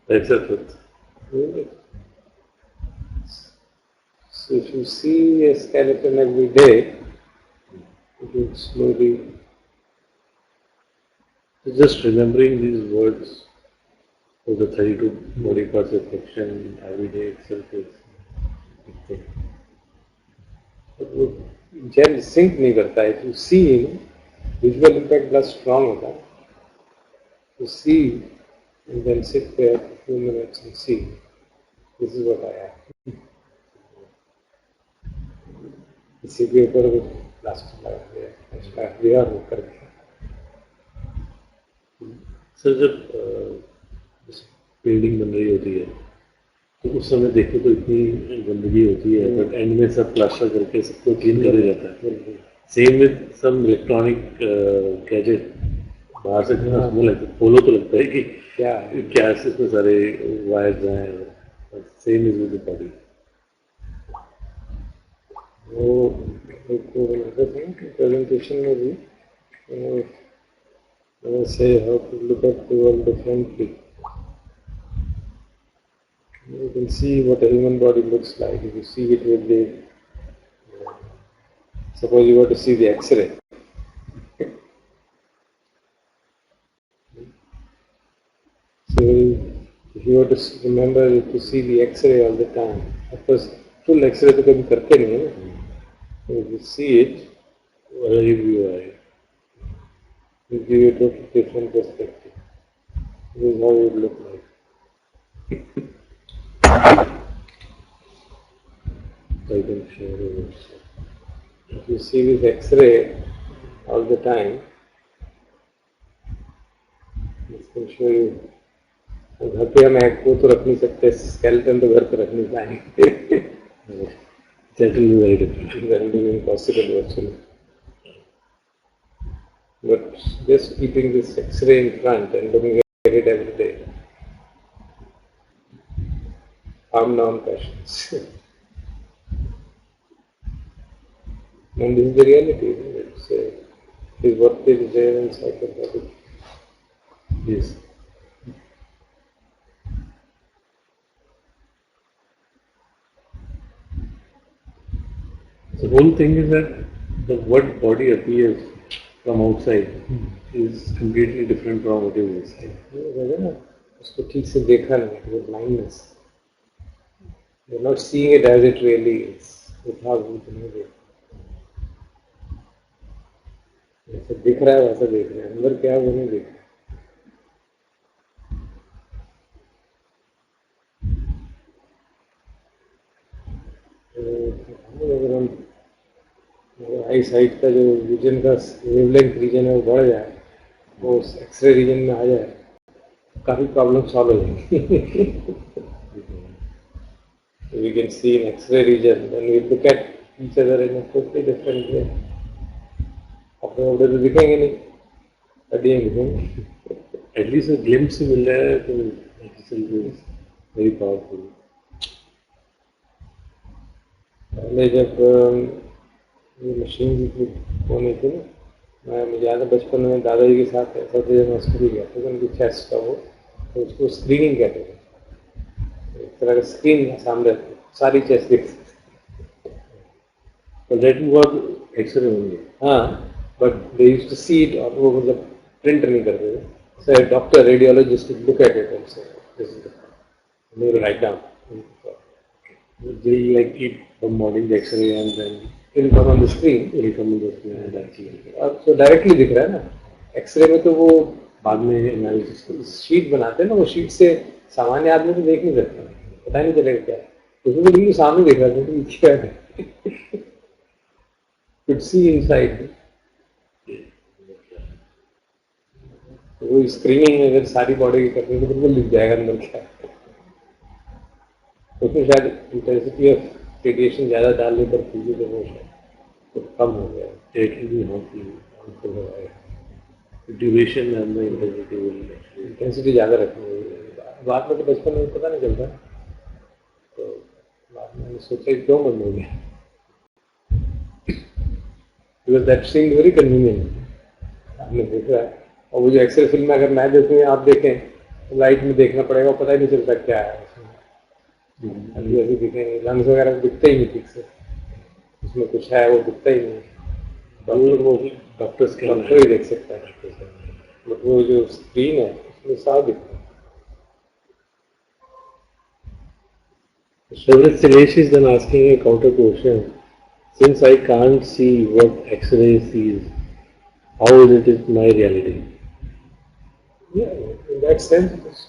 That's a truth. Really. So if you see a skeleton every day, it will slowly. Just remembering these words for the 32 body parts reflection every day itself is a big thing. वो gel sink नहीं करता है. To see visual impact बड़ा strong होता है. To see and then sit there for few minutes and see this is what I have. किसी के ऊपर वो प्लास्टर लगा दिया वो कर दिया. सर जब बिल्डिंग बन रही होती है तो उस समय देखो तो इतनी गंदगी होती है, बट एंड में सब प्लास्टर करके सबको क्लीन कर जाता है. Same with some electronic gadget. बाहर से वो लगता है, खोलो तो लगता है कि क्या इसमें सारे वायर्स हैं. Same is with the body. वो एक बोलते थे कि प्रेजेंटेशन में भी say how to look at the world differently. You can see what a human body looks like. If you see it with the, suppose you were to see the X-ray. So if you were to remember to see the X-ray all the time, of course full X-ray तो कभी करते नहीं है. If you see it, wherever you are, it will give you a totally different perspective. This is how it would look like. I can share it. If you see this X-ray all the time, this can show you. घर पे हम egg को तो रख नहीं सकते, skeleton तो घर पे रख नहीं पाएंगे. That will be very difficult. That will be impossible actually. But just keeping this X-ray in front and looking at it every day, calm down passions. And this is the reality. It is what is there inside the body. Yes. The whole thing is that the what body appears from outside is completely different from what is inside. उसको ठीक से देखा नहीं, वो blindness. You're not seeing it as it really is. without नहीं देखा. जैसे दिख रहा है वैसा देख रहे हैं, अंदर क्या है वो नहीं देख रहे. अगर हम आई साइट का जो रीजन का वेवलेंथ रीजन है वो बढ़ जाए, वो एक्सरे रीजन में आ जाए, काफी प्रॉब्लम सॉल्व हो जाएंगी. We can see in X-ray region, then we look at each other in a totally different way. अपने उधर तो दिखेंगे नहीं, हड्डियाँ दिखेंगी. At least a glimpse मिल रहा है तो itself is very powerful. पहले जब ये मशीन वो नहीं थी ना, मुझे याद है बचपन में दादाजी के साथ ऐसा था, जब मैं स्कूल गया था तो उनकी चेस्ट का वो, तो उसको स्क्रीनिंग कहते थे. एक तरह का स्क्रीन सामने सारी चेस्ट दिख सकती. But that was X-ray only. हाँ, but they used to see it, और वो मतलब प्रिंट नहीं करते थे. So a doctor, radiologist would look at it and say, this is the problem. And they will write down. They like keep bombarding the X-ray and then it will come on the screen. it will come on the screen and actually. अब तो directly दिख रहा है ना. X ray में तो वो बाद में एनालिसिस शीट बनाते हैं ना, वो शीट से सामान्य आदमी तो देख नहीं सकता, पता नहीं चलेगा क्या है. उसमें तो बिल्कुल सामने देख रहा था कि क्या है. Could see inside. वो स्क्रीनिंग अगर सारी बॉडी की करते तो बिल्कुल दिख जाएगा अंदर क्या है. उसमें शायद इंटेंसिटी ऑफ रेडिएशन ज़्यादा डालने पर फिजिकल वो शायद तो कम हो गया. ड्यूरेशन एंड इंटेंसिटी ज़्यादा रखनी है. बाद में तो बचपन में पता नहीं चलता, तो बाद में सोचा क्यों बंद हो गया. Because that seemed very convenient. आपने देख रहा है, और वो जो एक्सरे फिल्म में अगर मैं देखूँ या आप देखें लाइट में देखना पड़ेगा, पता ही नहीं चलता क्या है उसमें। अभी ऐसे दिखेंगे, लंग्स वगैरह दिखते ही नहीं ठीक से, उसमें कुछ है वो दिखता ही नहीं। डॉक्टर ही देख सकता है, बट वो जो स्क्रीन है उसमें साफ दिखता है। So Shailesh is then asking a counter question. Since I can't see what X-ray sees, how is it my reality? Yeah, in that sense, it is.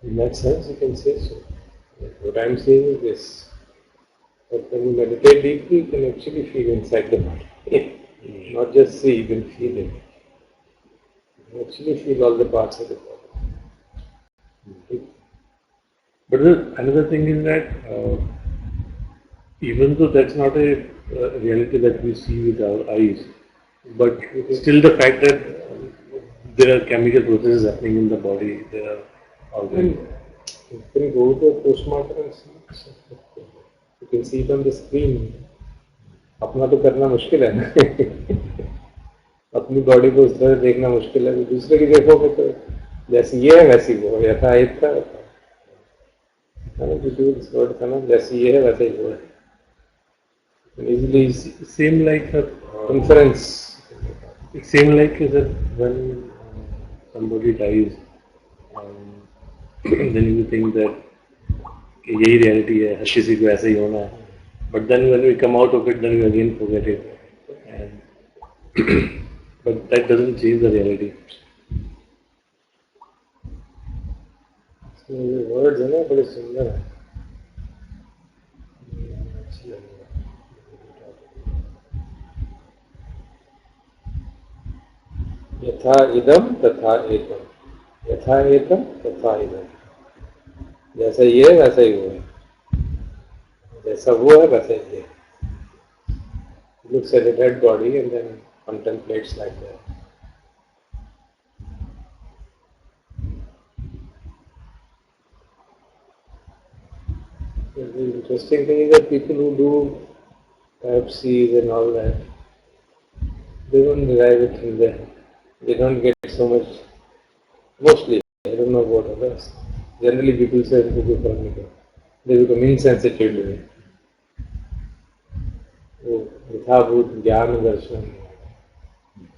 In that sense, you can say so. What I'm saying is this. But when you meditate deeply, you can actually feel inside the body. Not just see, you can feel it. You can actually feel all the parts of the body. But another thing is that even though that's not a reality that we see with our eyes, but still the fact that there are chemical processes happening in the body, there are organs. You can go to a postmortem and see. You can see it on the screen. अपना तो करना मुश्किल है ना अपनी body को उस तरह देखना मुश्किल है, दूसरे की देखोगे तो जैसी ये है वैसी वो, यथा एक था जैसी ये है वैसे ही वो है। Easily same like inference. Same like that when somebody dies, then you think that यही reality है, हर किसी को ऐसा ही होना है. But then when we come out of it, then we again forget it. And but that doesn't change the reality. So the words है ना बड़े सुंदर है। यथा इदम तथा एकम, यथा एकम तथा इदम, जैसा ये है वैसा ही वो है, जैसा वो है वैसा ही ये। Looks at a dead body and then contemplates like that. The interesting thing is that people who do biopsies and all that, they don't derive it from there. They don't get so much. Mostly, I don't know about others. Generally, people say they become insensitive to it. वो यथाभूत ज्ञान दर्शन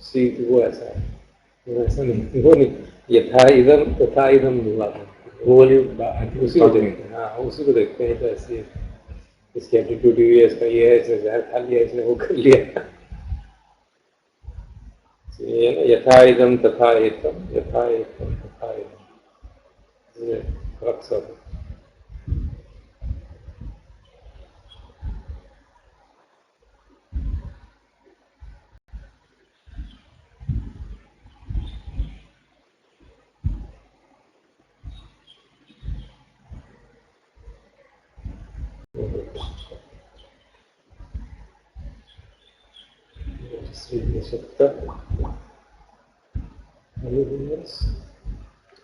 सीख वो ऐसा है, वो ऐसा नहीं, वो नहीं, यथा इदम तथा इदम मिला वो वाली उसी को देखते हैं। हाँ, उसी को देखते हैं। तो ऐसी इसकी एटीट्यूड हुई है, इसका ये है, इसने जहर खा लिया, इसने वो कर लिया। ये ना यथा इदम तथा एकम, यथा एकम तथा इदम, ये फर्क सब है।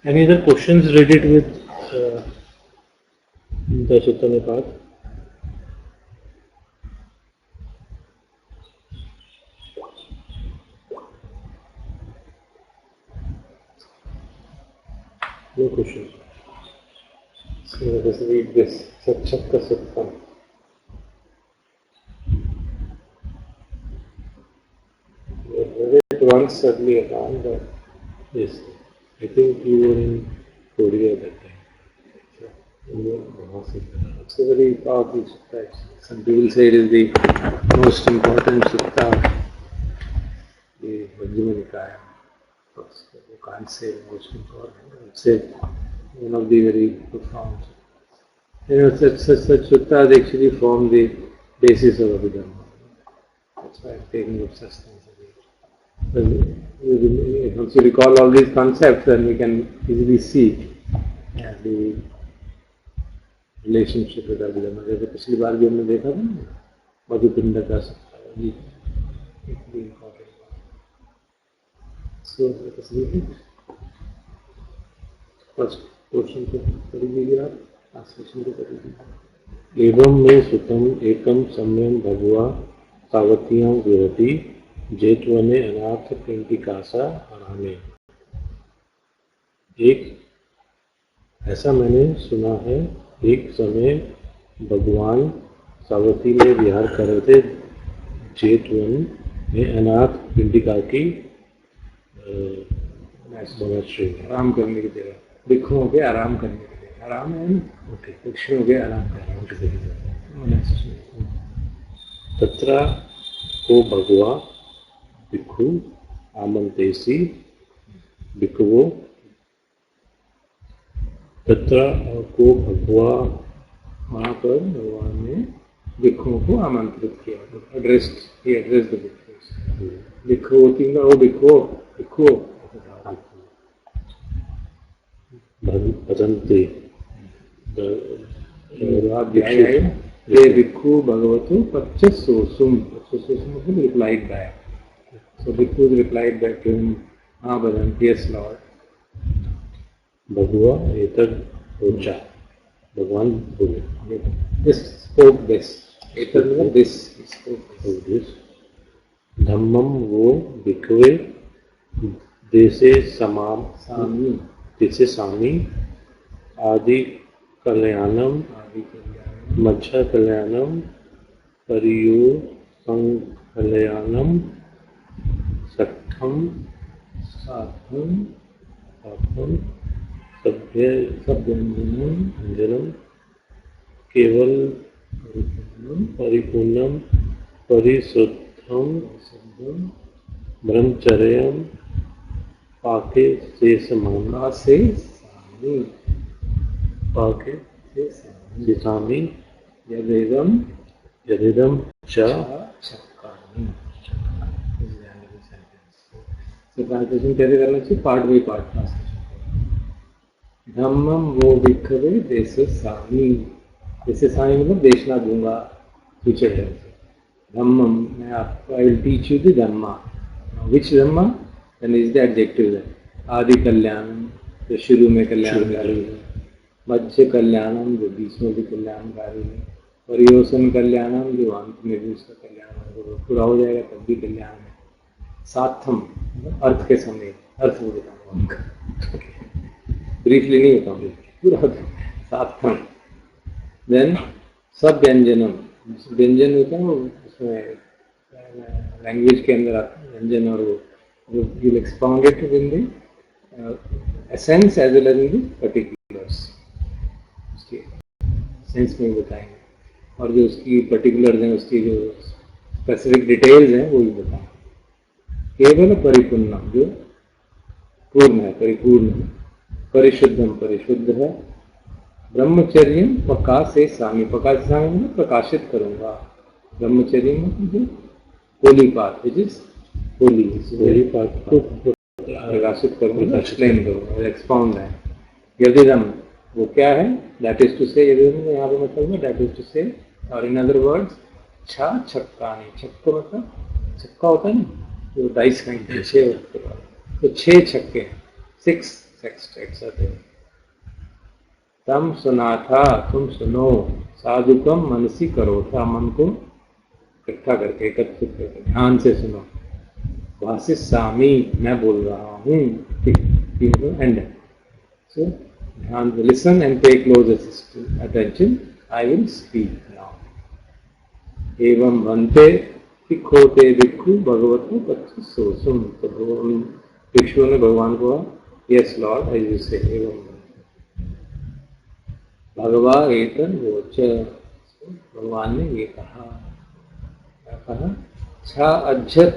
Any other questions related with the Sutta Nipat? No questions. So let us read this Satchakka Sutta. We have read it once earlier on, but yes, I think you were in Korea at that time. It's a very powerful sutta. Some people say it is the most important sutta, the Majjhima Nikaya. You can't say most important. I would say one of the very profound. Such suttas actually form the basis of Abhidhamma. That's why I'm taking up such things. Once you recall all these concepts, then we can easily see the relationship with Abhidhamma. जैसे पिछली बार भी हमने देखा था ना, मधुपिंड का सत्ता, ये इतनी इम्पोर्टेंट बात। So let us read it. First portion को पढ़ लीजिए आप, ट्रांसलेशन को पढ़ लीजिए। एवं में सुतम एकम सम्यम भगवा सावतियां विरति जेतवने अनाथ पिंडिकासा हरामे। एक ऐसा मैंने सुना है, एक समय भगवान सावती में विहार कर रहे थे जेठ वन में अनाथ पिंडिका की मोनास्ट्री में। आराम करने की जगह, भिक्षुओं के आराम करने की जगह, आराम है ना, ओके, भिक्षुओं के आराम करने की जगह मोनास्ट्री। तत्र को भगवा भिक्षु आमंत्रेसी भिक्षुओं, तत्र को भगवा, वहाँ पर भगवान ने भिक्षुओं को आमंत्रित किया, एड्रेस्ड द भिक्षुओं। भिक्षु तीन बार, ओ भिक्षु भिक्षु भजन्ते ये भिक्षु भगवतो पच्चसोसुम, पच्चसोसुम मतलब रिप्लाइड बैक। सो भिक्षु रिप्लाइड बैक टू हिम, हाँ भजन्ते, यस लॉर्ड। भगवा एतद ऊंचा, भगवान बोले दिस स्पोक दिस, एतद मतलब दिस, धम्मम वो भिक्षुवे देशे समाम सामी, देशे सामी आदि कल्याणम मच्छा कल्याणम परियो कल्याणम सठम साधम साधम सभ्य सभ्यंजनम केवल परिपूर्णम परिशुद्धम ब्रह्मचर्यम पाके से समान से सामी, पाके से सामी यदेदम यदिदम च चक्कानि। ट्रांसलेशन कैसे करना चाहिए, part by part translation. Dhammam वो भिक्षवे देश सामी, देश सामी मतलब देश ना दूंगा, फ्यूचर टेंस। धम्मम, मैं आपको, I will teach you the dhamma. Which dhamma, then is the adjective है। आदि कल्याणम, जो शुरू में कल्याणकारी है, मध्य कल्याणम जो बीच में भी कल्याणकारी है, परियोसन कल्याणम जो अंत में भी उसका कल्याण होगा, पूरा हो जाएगा तब भी कल्याण है। साथम अर्थ के समय, अर्थ वो बताऊंगा उनका, ब्रीफली नहीं बताऊंगा, पूरा साथम। देन सब व्यंजनम, व्यंजन होता है वो उसमें लैंग्वेज के अंदर आता है व्यंजन, और वो will expound it in the essence as well as in the particulars, उसके सेंस में बताएंगे, और जो उसकी पर्टिकुलर्स हैं, उसकी जो स्पेसिफिक डिटेल्स हैं वो भी बताएंगे। केवल परिपूर्णम जो पूर्ण है, परिपूर्ण है, परिशुद्धम परिशुद्ध है, ब्रह्मचर्य प्रकाश से सामी, प्रकाश से सामी मतलब प्रकाशित करूंगा, ब्रह्मचर्य मतलब Holi path, which is Holi path को प्रकाशित करूंगा, एक्सप्लेन करूंगा, एक्सपाउंड है। यदिदम वो क्या है, दैट इज टू से, यदिदम यहाँ पे मतलब दैट इज टू से, और इन अदर वर्ड्स छा छक्कानी, छक्का मतलब छक्का होता है ना जो डाइस का, छः, तो 6 छक्के, 6 सेक्सटेट्स आते हैं। तम सुना था, तुम सुनो, साधुकम मनसी करो था, मन को इकट्ठा करके, एकत्रित करके ध्यान से सुनो। भाषित सामी, मैं बोल रहा हूँ, एंड सो ध्यान से लिसन एंड पे close attention, I will speak now. एवं बनते भिक्षोते भिक्षु भगवतो पच्चीसो सुन, तो भगवान भिक्षुओं ने भगवान को यस लॉर्ड एज यू से, एवं भगवा एतन वोच, भगवान ने ये कहा, क्या कहा, छा अज्जत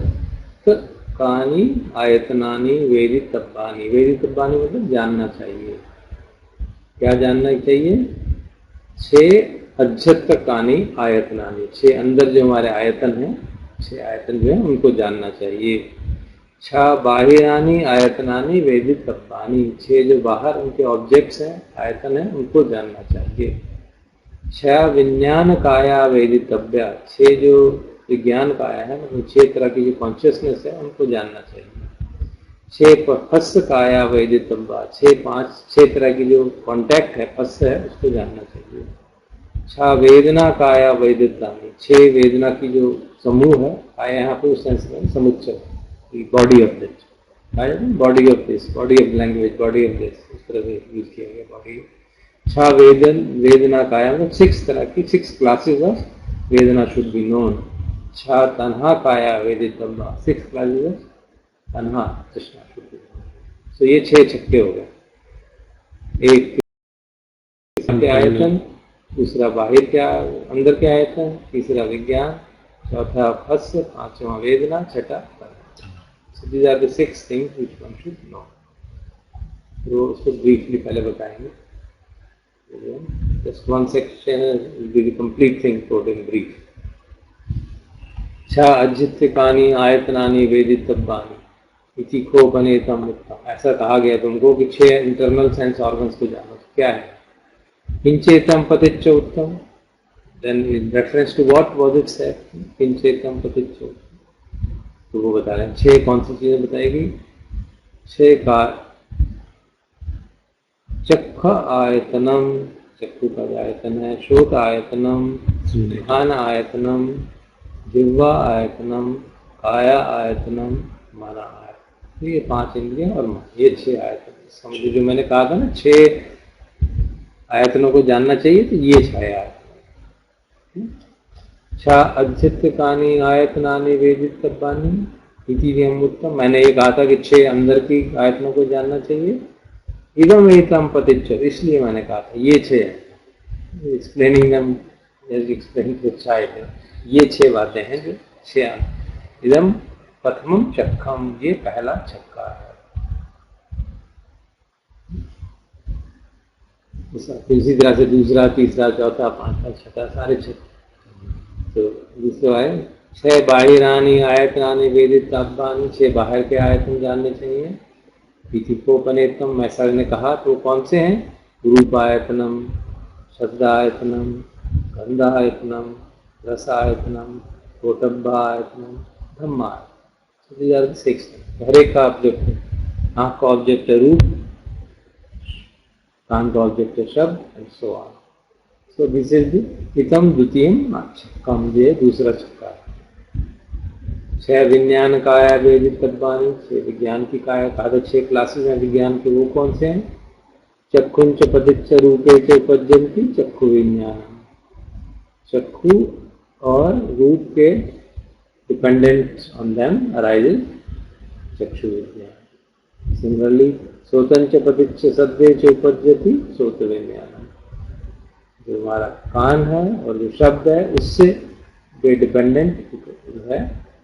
कानी आयतनानी वेदितब्बानी, वेदितब्बानी मतलब जानना चाहिए, क्या जानना चाहिए, 6 अज्जत कानी आयतनानी, 6 अंदर जो हमारे आयतन हैं, 6 आयतन जो है उनको जानना चाहिए। छा बाहिरानी आयतनानी वेदितब्बानी, 6 जो बाहर उनके ऑब्जेक्ट्स हैं, आयतन है, उनको जानना चाहिए। 6 विज्ञान काया वेदितव्या, 6 जो विज्ञान काया है, मतलब 6 तरह की जो कॉन्शियसनेस है उनको जानना चाहिए। 6 फस काया वेदितव्या, 6 तरह की जो कॉन्टैक्ट है, फस है, उसको जानना चाहिए। 6 वेदना काया वेदितानी, 6 वेदना की जो समूह है, काया यहाँ पे उस सेंस में समुच्चय, body of that, body of this, body of language, body of this, इस तरह से यूज किया गया बॉडी। छा वेदन, वेदना काया, मतलब 6 तरह की 6 क्लासेस ऑफ वेदना शुड बी नोन। छा तन्हा काया वेदितव्या, 6 क्लासेस ऑफ तन्हा तृष्णा शुड बी नोन। तो ये 6 छक्के हो गए। एक के आयतन, दूसरा बाहर के अंदर के आयतन, तीसरा विज्ञान, चौथा फस, पांचवा वेदना, छठा तन्हा। So these are the 6 things which one should know. तो उसको ब्रीफली पहले बताएंगे। Just one section will be the complete thing told in brief. छा अजित्यकानि आयतनानि वेदितव्यानि इति को बनेतम उत्तम। ऐसा कहा गया तुमको कि 6 इंटरनल सेंस ऑर्गन्स को जानो। क्या है? किंचेतम पतिच्च उत्तम। Then in reference to what was it said? किंचेतम पतिच्च उत्तम। तो वो बता रहे हैं 6 कौन सी चीजें बताएगी? 6 का चक्ख आयतनम, चक्षु का आयतन है, श्रोत आयतनम, घ्राण आयतनम, जिह्वा आयतनम, काया आयतनम, मन आयतन। ये 5 इंद्रियां और मन, ये 6 आयतन। समझो जो मैंने कहा था ना 6 आयतनों को जानना चाहिए, तो ये 6 आयतन। छा अध्यत्कानि आयतनानि वेदितव्यानि इति उत्तम। मैंने ये कहा था कि 6 अंदर की आयतनों को जानना चाहिए। इदम एतम पतिच्च, इसलिए मैंने कहा था ये 6 explaining them as explain to child. ये 6 बातें हैं जो 6। इदम प्रथमम चक्खम, ये पहला छक्का है। इसी तरह से दूसरा, तीसरा, चौथा, पांचवा, छठा, सारे 6। तो दूसरा है 6 बाहिरानी आयतनानि वेदितव्यानि, 6 बाहर के आयतन जानने चाहिए। पीठिकोपनेतम, मैसर ने कहा तो कौन से हैं? रूप आयतनम, शब्द आयतनम, गंध आयतनम, रस आयतनम, पोटब्बा आयतनम, धम्मा। So these are the 6 things. हर एक का ऑब्जेक्ट है। आँख का ऑब्जेक्ट है रूप, कान का ऑब्जेक्ट है शब्द, and so on. So this is the इतम द्वितीयम छक्कम, ये दूसरा छक्का है। 6 विज्ञान काया वेदितव्यानि, 6 विज्ञान की काया। कहा था 6 क्लासेस हैं विज्ञान के, वो कौन से हैं? चक्षुंच पदिच्च रूपे च उपज्जन्ति चक्षु विज्ञान। चक्षु और रूप के डिपेंडेंट ऑन देम अराइजेस चक्षु विज्ञान। सिमिलरली श्रोतंच पदिच्च सद्दे च उपज्जति श्रोत विज्ञान। जो हमारा कान है और जो शब्द है, उससे वे डिपेंडेंट जो है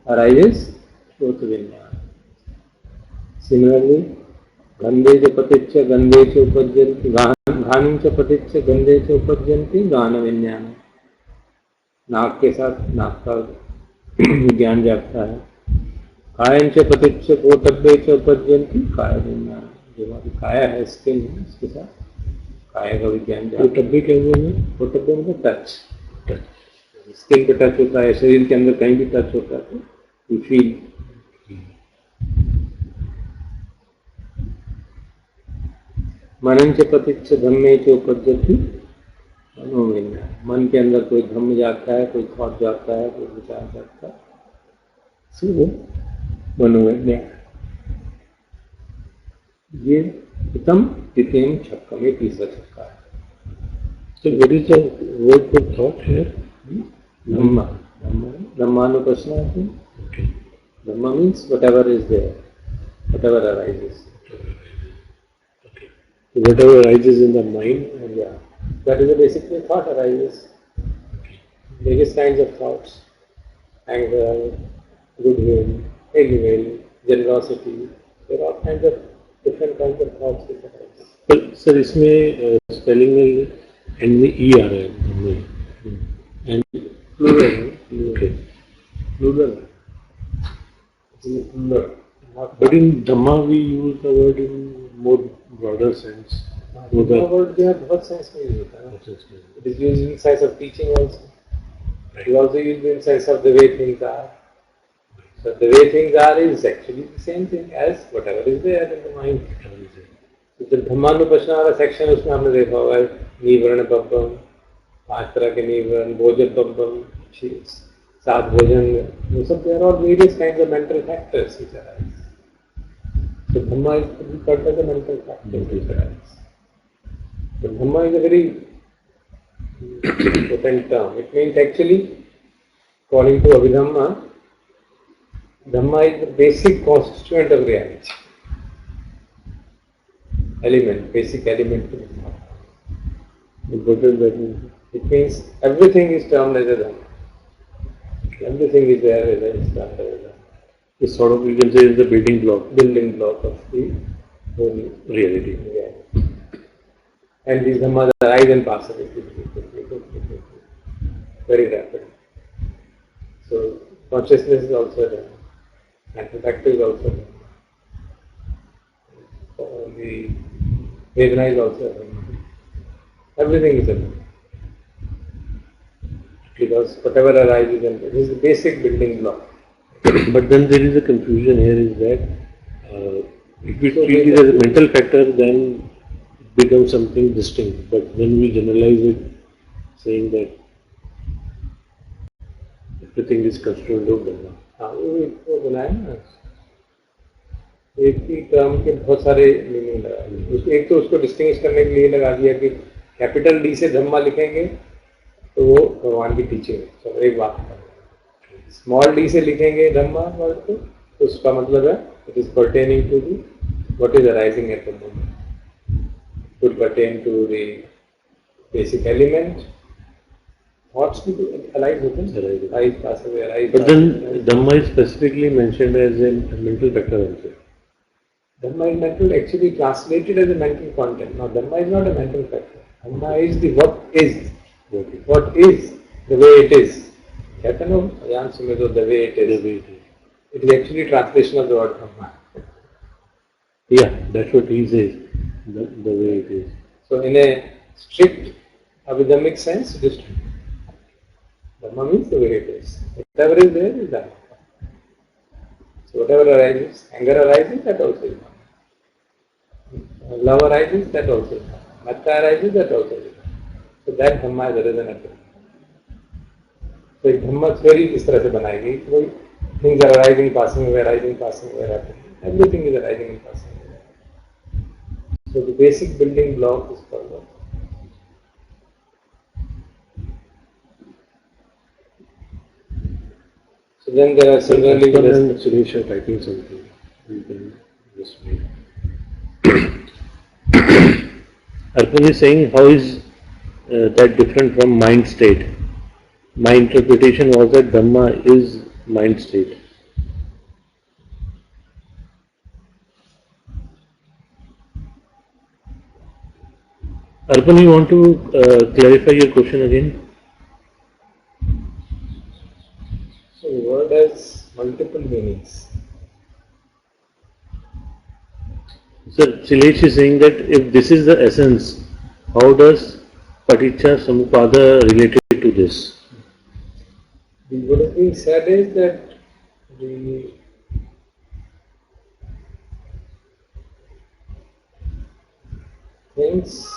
arises श्रोत विज्ञान। Similarly, गंधे च पतिच्च गंधे च उपज्जन्ति, घ्राणं च पतिच्च गंधे च उपज्जन्ति गान विज्ञान। नाक के साथ नाक का विज्ञान जागता है। कायं च पतिच्च पोटब्बे च उपज्जन्ति काय विज्ञान। जो हमारी काया है, स्किन है, उसके साथ काया का विज्ञान जागता है। पोटब्बे क्या हुआ है? पोटब्बे मतलब टच। स्किन पे टच होता है, शरीर के अंदर कहीं भी टच होता है तो you feel। मनंच पतिच्च धम्मे च उपज्जति मनोविज्ञान। मन के अंदर कोई धम्म जागता है, कोई थॉट जागता है, कोई विचार जागता है, वो मनोविज्ञान। ये इतम द्वितीयम छक्कम, ये तीसरा छक्का है। So what is the word for thought here? Dhamma. Dhammanupassana. Okay. Dhamma means whatever is there, whatever arises. Okay. So whatever arises in the mind, yeah, that is basically thought arises. Okay. Various kinds of thoughts: anger, goodwill, ill-will, generosity. There are all kinds of different kinds of thoughts which arise. But sir, इसमें spelling में and में e आ रहा है, and plural, okay, plural. But in Dhamma we use the word in more broader sense. Dhamma word जो है बहुत sense में use होता है। It is used in sense of teaching also. It is also used in sense of the way things are. So the way things are is actually the same thing as whatever is there in the mind. तो जब धम्मानुपश्यना वाला section, उसमें हमने देखा होगा निवर्ण बब्बम, 5 तरह के निवर्ण, भोजन बब्बम, 7 भोजन, वो सब there are various kinds of mental factors which arise. So Dhamma is referred as a mental fact. But Dhamma is a very potent term. It means actually, according to Abhidhamma, Dhamma is the basic constituent of reality. Basic element of Dhamma. What does that mean? It means everything is termed as a Dhamma. Everything is there as a termed as a Dhamma. It's sort of, you can say, is the building block Of the whole reality. And these Dhammas arise and pass away very rapidly. So consciousness is also there. Mental fact is also there. The Vedana is also there. Everything is there. Because whatever arises, and this is the basic building block. But then there is a confusion here is that if we treat it as a mental factor, then it becomes something distinct. But when we generalize it, saying that everything is constituent of Dhamma. हाँ वो बनाया ना, एक ही term के बहुत सारे meaning लगा दिए. एक तो उसको डिस्टिंग्विश करने के लिए लगा दिया कि कैपिटल डी से धम्मा लिखेंगे तो वो भगवान की टीचिंग है. चलो एक बात, स्मॉल डी से लिखेंगे धम्मा वर्ड को तो उसका मतलब है it is pertaining to the what is arising at the moment. Could pertain to the basic element. Thoughts arise होते हैं, arise pass away, arise. But then Dhamma is specifically mentioned as a mental factor also. Dhamma is mental, actually translated as a mental content. Now Dhamma is not a mental factor. Dhamma is the what is. What is the way it is. कहते हैं ना ज्ञान सुने तो the way it is. It is actually translation of the word Dhamma. Yeah, that's what he says. The way it is. So in a strict Abhidhammic sense, it is true. Dhamma means the way it is. Whatever is there is Dhamma. So whatever arises, anger arises, that also is Dhamma. Love arises, that also is Dhamma. Metta arises, that also is Dhamma. So that Dhamma is arisen at Dhamma. So एक Dhamma theory इस तरह से बनाई गई कि भाई things are arising, passing away, arising, passing away, happening. Everything is arising and passing away. So the basic building block is called what? So then there are similarly Suresh are typing something. You can just wait. Arpan is saying, how is that different from mind state? My interpretation was that Dhamma is mind state. Arpan, you want to clarify your question again? The word has multiple meanings. Sir, Shilesh is saying that if this is the essence, how does Paticca Samuppada related to this? What is being said is that the things,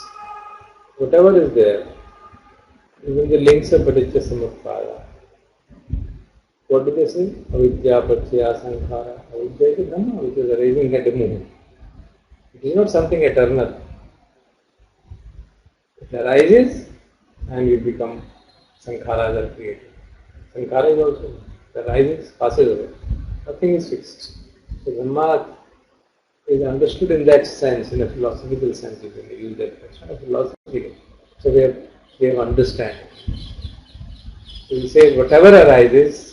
whatever is there, even the links of Paticca Samuppada, what do they say? Avidya, Paccaya, Sankhara. Avidya is a Dhamma which is arising at the moment. It is not something eternal. It arises and we become Sankharas are created. Sankhara is also, it arises, passes away. Nothing is fixed. So Dhamma is understood in that sense, in a philosophical sense, you can use that phrase. Not a philosophical. So we have understanding. So he says whatever arises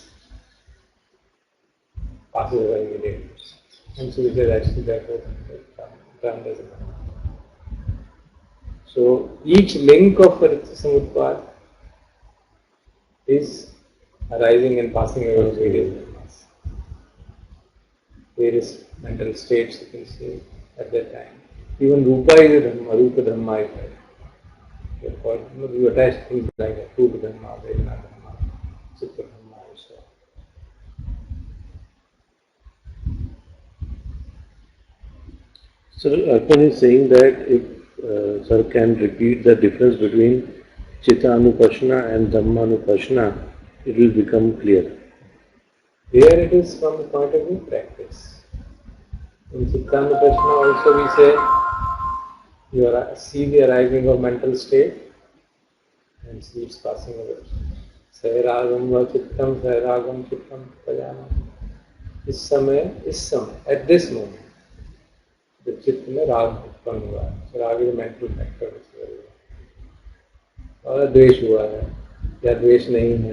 passes away immediately. And so it is actually therefore termed as a Dhamma. So each link of Paticca Samuppada is arising and passing away of various Dhammas. Various mental states you can see at that time. Even Rupa is a Dhamma, Rupa Dhamma is there. You attach things like that, Rupa Dhamma, Vedana Dhamma, Chitta Dhamma, and so on. Sir, Arpan is saying that if Sir can repeat the difference between Chitta Anupashna and Dhamma Anupashna, it will become clear. Here it is from the point of view of practice. In Chittanuprashna also we say you see the arising of mental state and see its passing away. Sairagam va chittam, sairagam chittam pajana. इस समय, at this moment, the चित्त में राग उत्पन्न हुआ है. So राग is a mental factor. और द्वेष हुआ है या द्वेष नहीं है,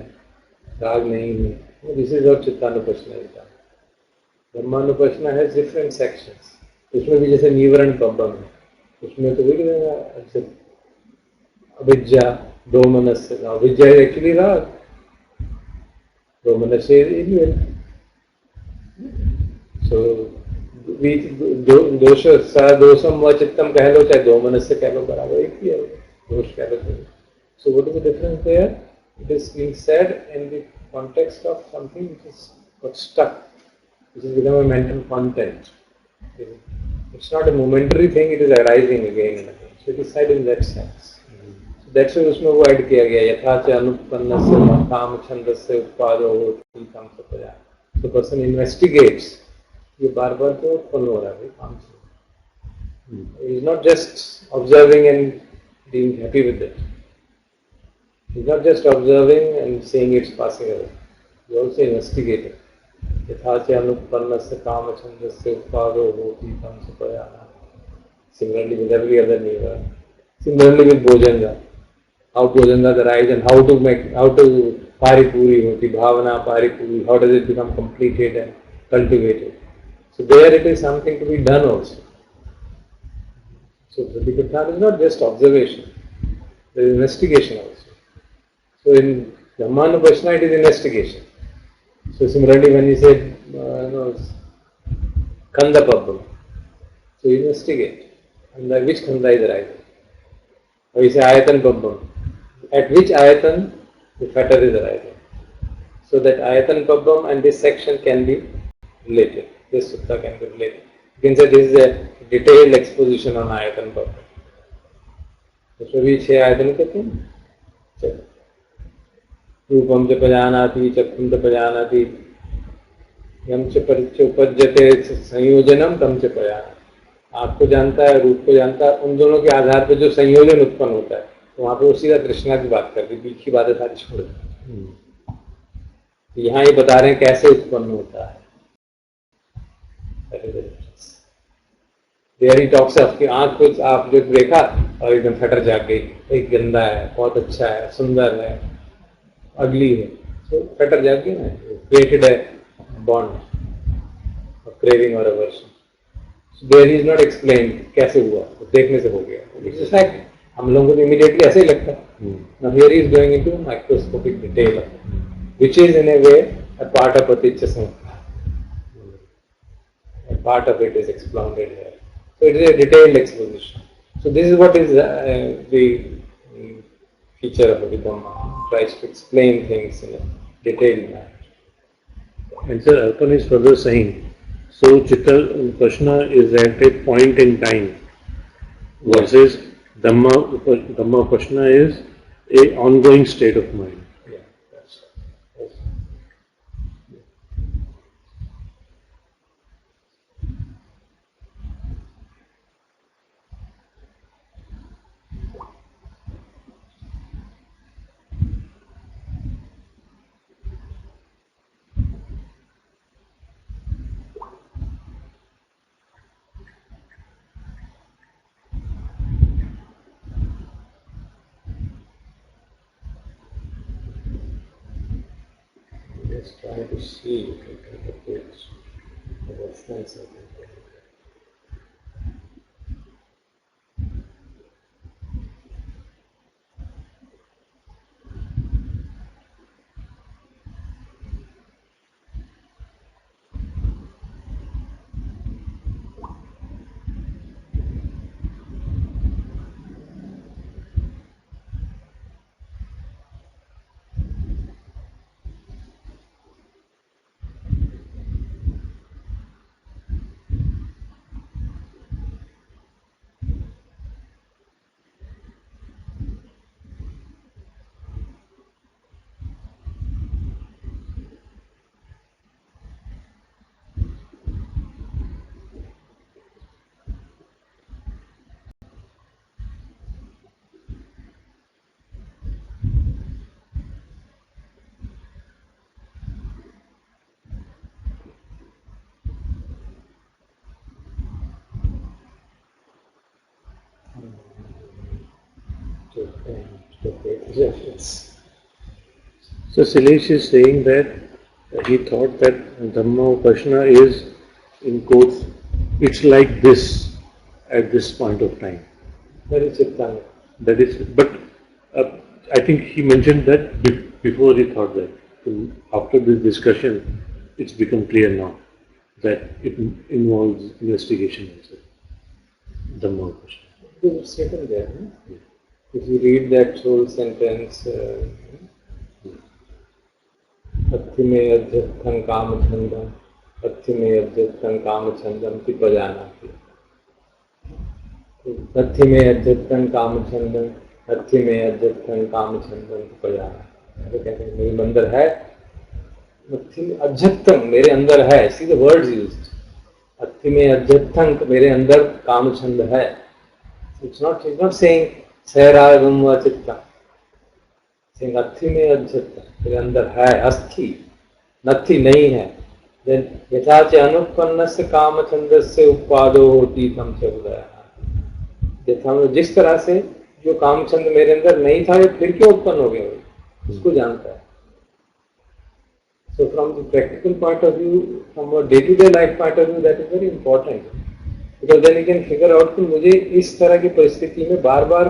राग नहीं है. This is what चित्तानुपश्ना is done. ब्रह्मानुपश्ना has different sections. उसमें भी जैसे निवरण पब्बम है, उसमें तो वही रहेगा अविद्या दोमनस्य. अविद्या is actually राग, दोमनस्य is evil. So दोष दोषम व चित्तम कह लो चाहे दोमनस्य कह लो, बराबर एक ही है, दोष कह लो. So what is the difference there? It is being said in the context of something which is got stuck, which has become a mental content. It's not a momentary thing, it is arising again and again. So it is said in that sense. So that's why उसमें वो add किया गया यथा च अनुत्पन्नस्य काम छन्दस्य उत्पादो होति काम से प्रजा. So person investigates. ये बार बार तो उत्पन्न हो रहा है काम से. He is not just observing and being happy with it. He is not just observing and saying it's passing away. He is also investigating. यथा च अनुत्पन्नस्य काम छन्दस्य उत्पादो होति काम से प्रजा. Similarly with every other neva. Similarly with Bhojanga. How Bhojangas arise and how to paripuri hoti, bhavana paripuri, how does it become completed and cultivated. So there it is something to be done also. So Pratikathan is not just observation, there is investigation also. So in Brahmanupashna it is investigation. So similarly when you say Khanda Pabbam, so you investigate. And which Khanda is arising? Or you say Ayatan Pabbam. At which Ayatan the fetter is arising? So that Ayatan Pabbam and this section can be related. This sutta can be related. You can say this is a detailed exposition on Ayatan Pabbam. So we say Ayatan कहते हैं. रूपम च पजानाति चक्षुम च पजानाति यम च उपज्यते संयोजनम तम च पजानाति. आँख को जानता है, रूप को जानता है, उन दोनों के आधार पर जो संयोजन उत्पन्न होता है. तो वहां पे वो सीधा तृष्णा की बात कर दी, बीच की बातें सारी छोड़ दी. यहाँ ये बता रहे हैं कैसे उत्पन्न होता है. देयर ही टॉक्स ऑफ कि आँख को आप जो देखा और एकदम फटर जाग गई, एक गंदा है, बहुत अच्छा है, सुंदर है, अगली है, तो फटर जाग गई ना, क्रिएटेड है बॉन्ड ऑफ क्रेविंग और aversion. There is not explain कैसे हुआ, तो देखने से हो गया. It's a fact. हम लोगों को इमीडिएटली ऐसे ही लगता है. Now here is going into microscopic detail which is in a way a part of paticca samuppada. A part of it is expounded here. So it is a detailed exposition. So this is what is the feature of Abhidhamma. Tries to explain things in a detailed manner. And sir, Arpan is further saying, so Chitta-Upasana is at a point in time versus Dhamma-Upasana is a ongoing state of mind. Yeah, that's right. Just trying to see if I can get it. The reference of it. So Silesh is saying that he thought that Dhamma Upashana is, in quotes, it's like this at this point of time. That is Chittanga. That is, but I think he mentioned that before he thought that. After this discussion, it's become clear now that it involves investigation also. Dhamma Upashana. It's written there. No? Yeah. If you read that whole sentence, अत्थि में अध्यक्षं कामछंदम, अत्थि में अध्यक्षं कामछंदम की बजानाति। अत्थि में अध्यक्षं कामछंदम, अत्थि में अध्यक्षं कामछंदम की बजानाति। तो कहते हैं मेरे अंदर है, अत्थि में अध्यक्षं मेरे अंदर है। See the words used. अत्थि में अध्यक्षं मेरे अंदर कामछंद है। It's not saying सैरागम व चित्तम। अस्थि में अध्यक्ष मेरे अंदर है, अस्थि नथि नहीं है। यथाच अनुपन्न से काम छंद से उत्पादो होती तम से उदय। जिस तरह से जो काम छंद मेरे अंदर नहीं था ये फिर क्यों उत्पन्न हो गया, उसको जानता है। So from the practical point of view, from a day to day life point of view, that is very important, because then you can figure out कि मुझे इस तरह की परिस्थिति में बार बार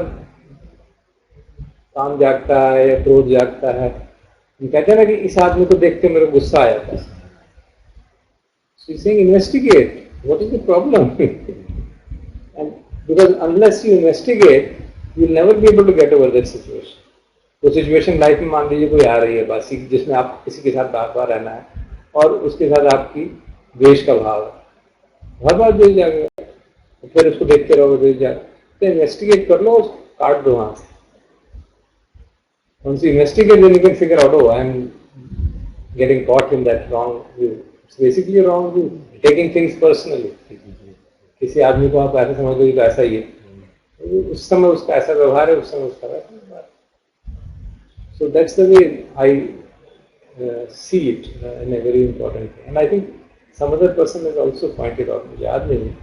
काम जागता है या क्रोध जागता है। कहते हैं ना कि इस आदमी को देख के मेरे को गुस्सा आ जाता है। So he's saying investigate what is the problem, and because unless you investigate you will never be able to get over that situation. तो सिचुएशन लाइफ में मान लीजिए कोई आ रही है बस, जिसमें आप किसी के साथ बार बार रहना है और उसके साथ आपकी द्वेष का भाव है, हर बार द्वेष जाएगा, तो फिर उसको देखते रहोगे द्वेष जाएगा। तो इन्वेस्टिगेट कर लो, काट दो वहां से। Once you investigate, then you can figure out, oh, I am getting caught in that wrong view. It's basically a wrong view, taking things personally. किसी आदमी को आप ऐसा समझ लो कि ऐसा ही है, उस समय उसका ऐसा व्यवहार है, उस समय उसका वैसा व्यवहार है। So that's the way I see it in a very important way. And I think some other person has also pointed out, मुझे याद नहीं,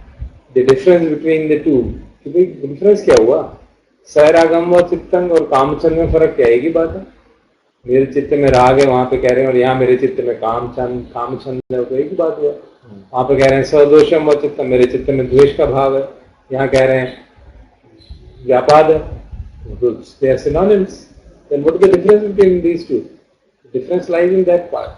the difference between the two, कि भाई difference क्या हुआ, सैरागम व चित्तंग और कामचंद में फर्क क्या है? एक ही बात है। मेरे चित्त में राग है, वहां पे कह रहे हैं, और यहाँ मेरे चित्त में कामचंद है, तो एक ही बात हुआ। वहां पे कह रहे हैं सदोषम व चित्तम, मेरे चित्त में द्वेष का भाव है, यहाँ कह रहे हैं व्यापाद है, तो they are synonyms. Then what is the difference between these two? The difference lies in that part.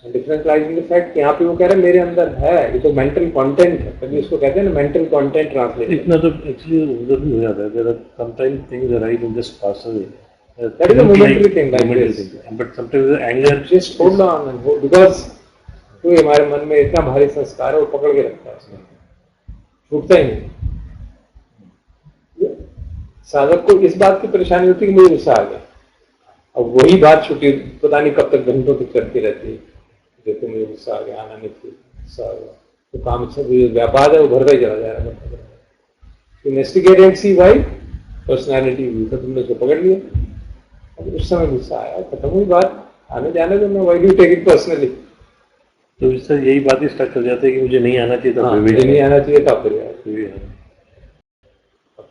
And difference lies in the fact कि यहाँ पे वो कह रहे हैं मेरे अंदर है, ये तो मेंटल कंटेंट है, तभी इसको कहते हैं ना मेंटल कंटेंट ट्रांसलेट। इतना तो एक्चुअली उधर भी हो जाता है, there are sometimes things arise and just pass away. That is a momentary thing, like this. But sometimes the anger just hold on and hold, because तो हमारे मन में इतना भारी संस्कार है, वो पकड़ के रखता है, उसमें छूटता ही नहीं। साधक को इस बात की परेशानी होती है कि मुझे गुस्सा आ गया, अब वही बात छुट्टी पता नहीं कब तक घंटों तक करती रहती है। देखो मुझे गुस्सा आ गया, आना नहीं थी, गुस्सा आ गया, तो काम व्यापार है, वो भरता ही चला जा रहा है। Investigate and see why personality, तो तुमने उसको पकड़ लिया, अब उस समय गुस्सा आया, खत्म हुई बात, आने जाने दो, why do take it personally. तो इससे यही बात ही स्टक कर जाती है कि मुझे नहीं आना चाहिए था, मुझे नहीं आना चाहिए था,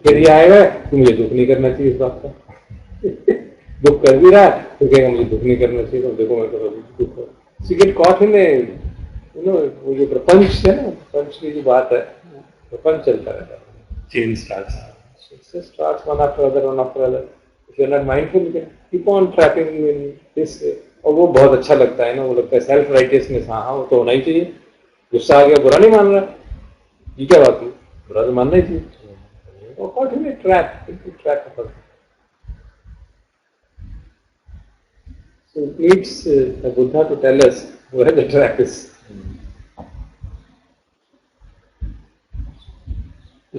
फिर ये आएगा कि मुझे दुख नहीं करना चाहिए इस बात का। दुख कर भी रहा है तो कहेगा मुझे दुख नहीं करना चाहिए, तो देखो मैं तो दुख। So you get caught in a, you know, वो जो प्रपंच है ना, प्रपंच की जो बात है, प्रपंच चलता रहता है। Chain starts. It starts one after other, one after other. If you are not mindful, you can keep on trapping in this way. और वो बहुत अच्छा लगता है ना, वो लगता है सेल्फ राइटियसनेस, हाँ वो तो होना ही चाहिए। गुस्सा आ गया, बुरा नहीं मान रहा, ये क्या बात हुई, बुरा तो मानना ही चाहिए। और caught in a trap, into trap of us. So it needs the Buddha to tell us where the trap is.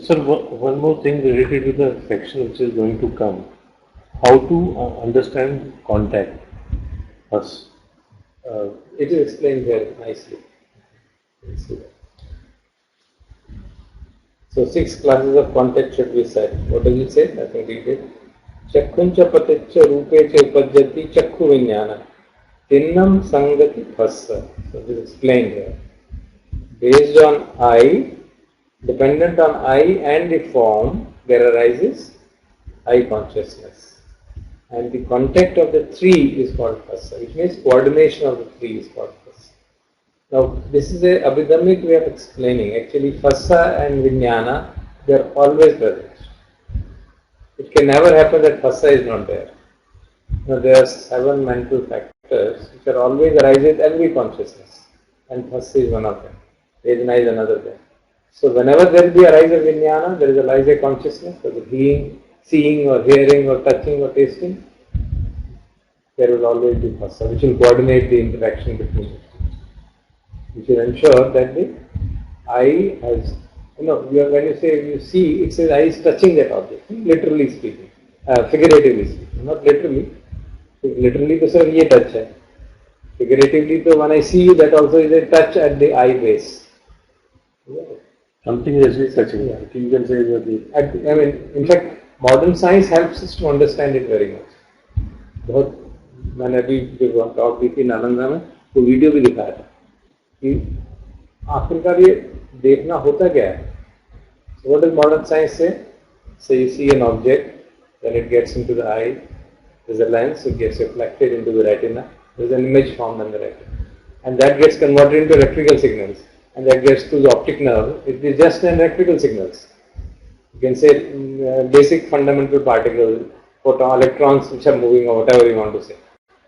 Sir, one more thing related to the section which is going to come. How to understand contact us. It is explained very nicely. So 6 classes of contact should be said. What does it say? I can read it. चक्षुंच पतिच्च रूपे च उपज्जति चक्षु विज्ञान तिन्नम संगति फस्स. So this is explained here. Based on eye, Dependent on I and the form, there arises I consciousness. And the contact of the three is called phassa, which means coordination of the three is called phassa. Now, this is a abhidhammic way of explaining. Actually, phassa and vijnana, they are always present. It can never happen that phassa is not there. Now, there are 7 mental factors which are always arising in every consciousness, and phassa is one of them. Vedana is another thing. So, whenever there will be a rise of vijnana, there is a rise of consciousness, whether being, seeing or hearing or touching or tasting, there will always be phassa, which will coordinate the interaction between the two, which will ensure that the eye has, when you say you see, it says eye is touching that object, literally speaking, figuratively speaking, not literally. Literally तो sir ये touch है. Figuratively तो when I see you, that also is a touch at the eye base. Yeah. Something is actually touching. Yeah. You can say that. In fact, modern science helps us to understand it very much. बहुत मैंने अभी जो talk दी थी नालंदा में, वो video भी दिखाया था कि आखिरकार ये देखना होता क्या है. So what does modern science say? So you see an object, then it gets into the eye. There's a lens, it gets reflected into the retina. There's an image formed on the retina, and that gets converted into electrical signals, and that gets to the optic nerve. It is just an electrical signals. You can say basic fundamental particles, photon, electrons which are moving, or whatever you want to say.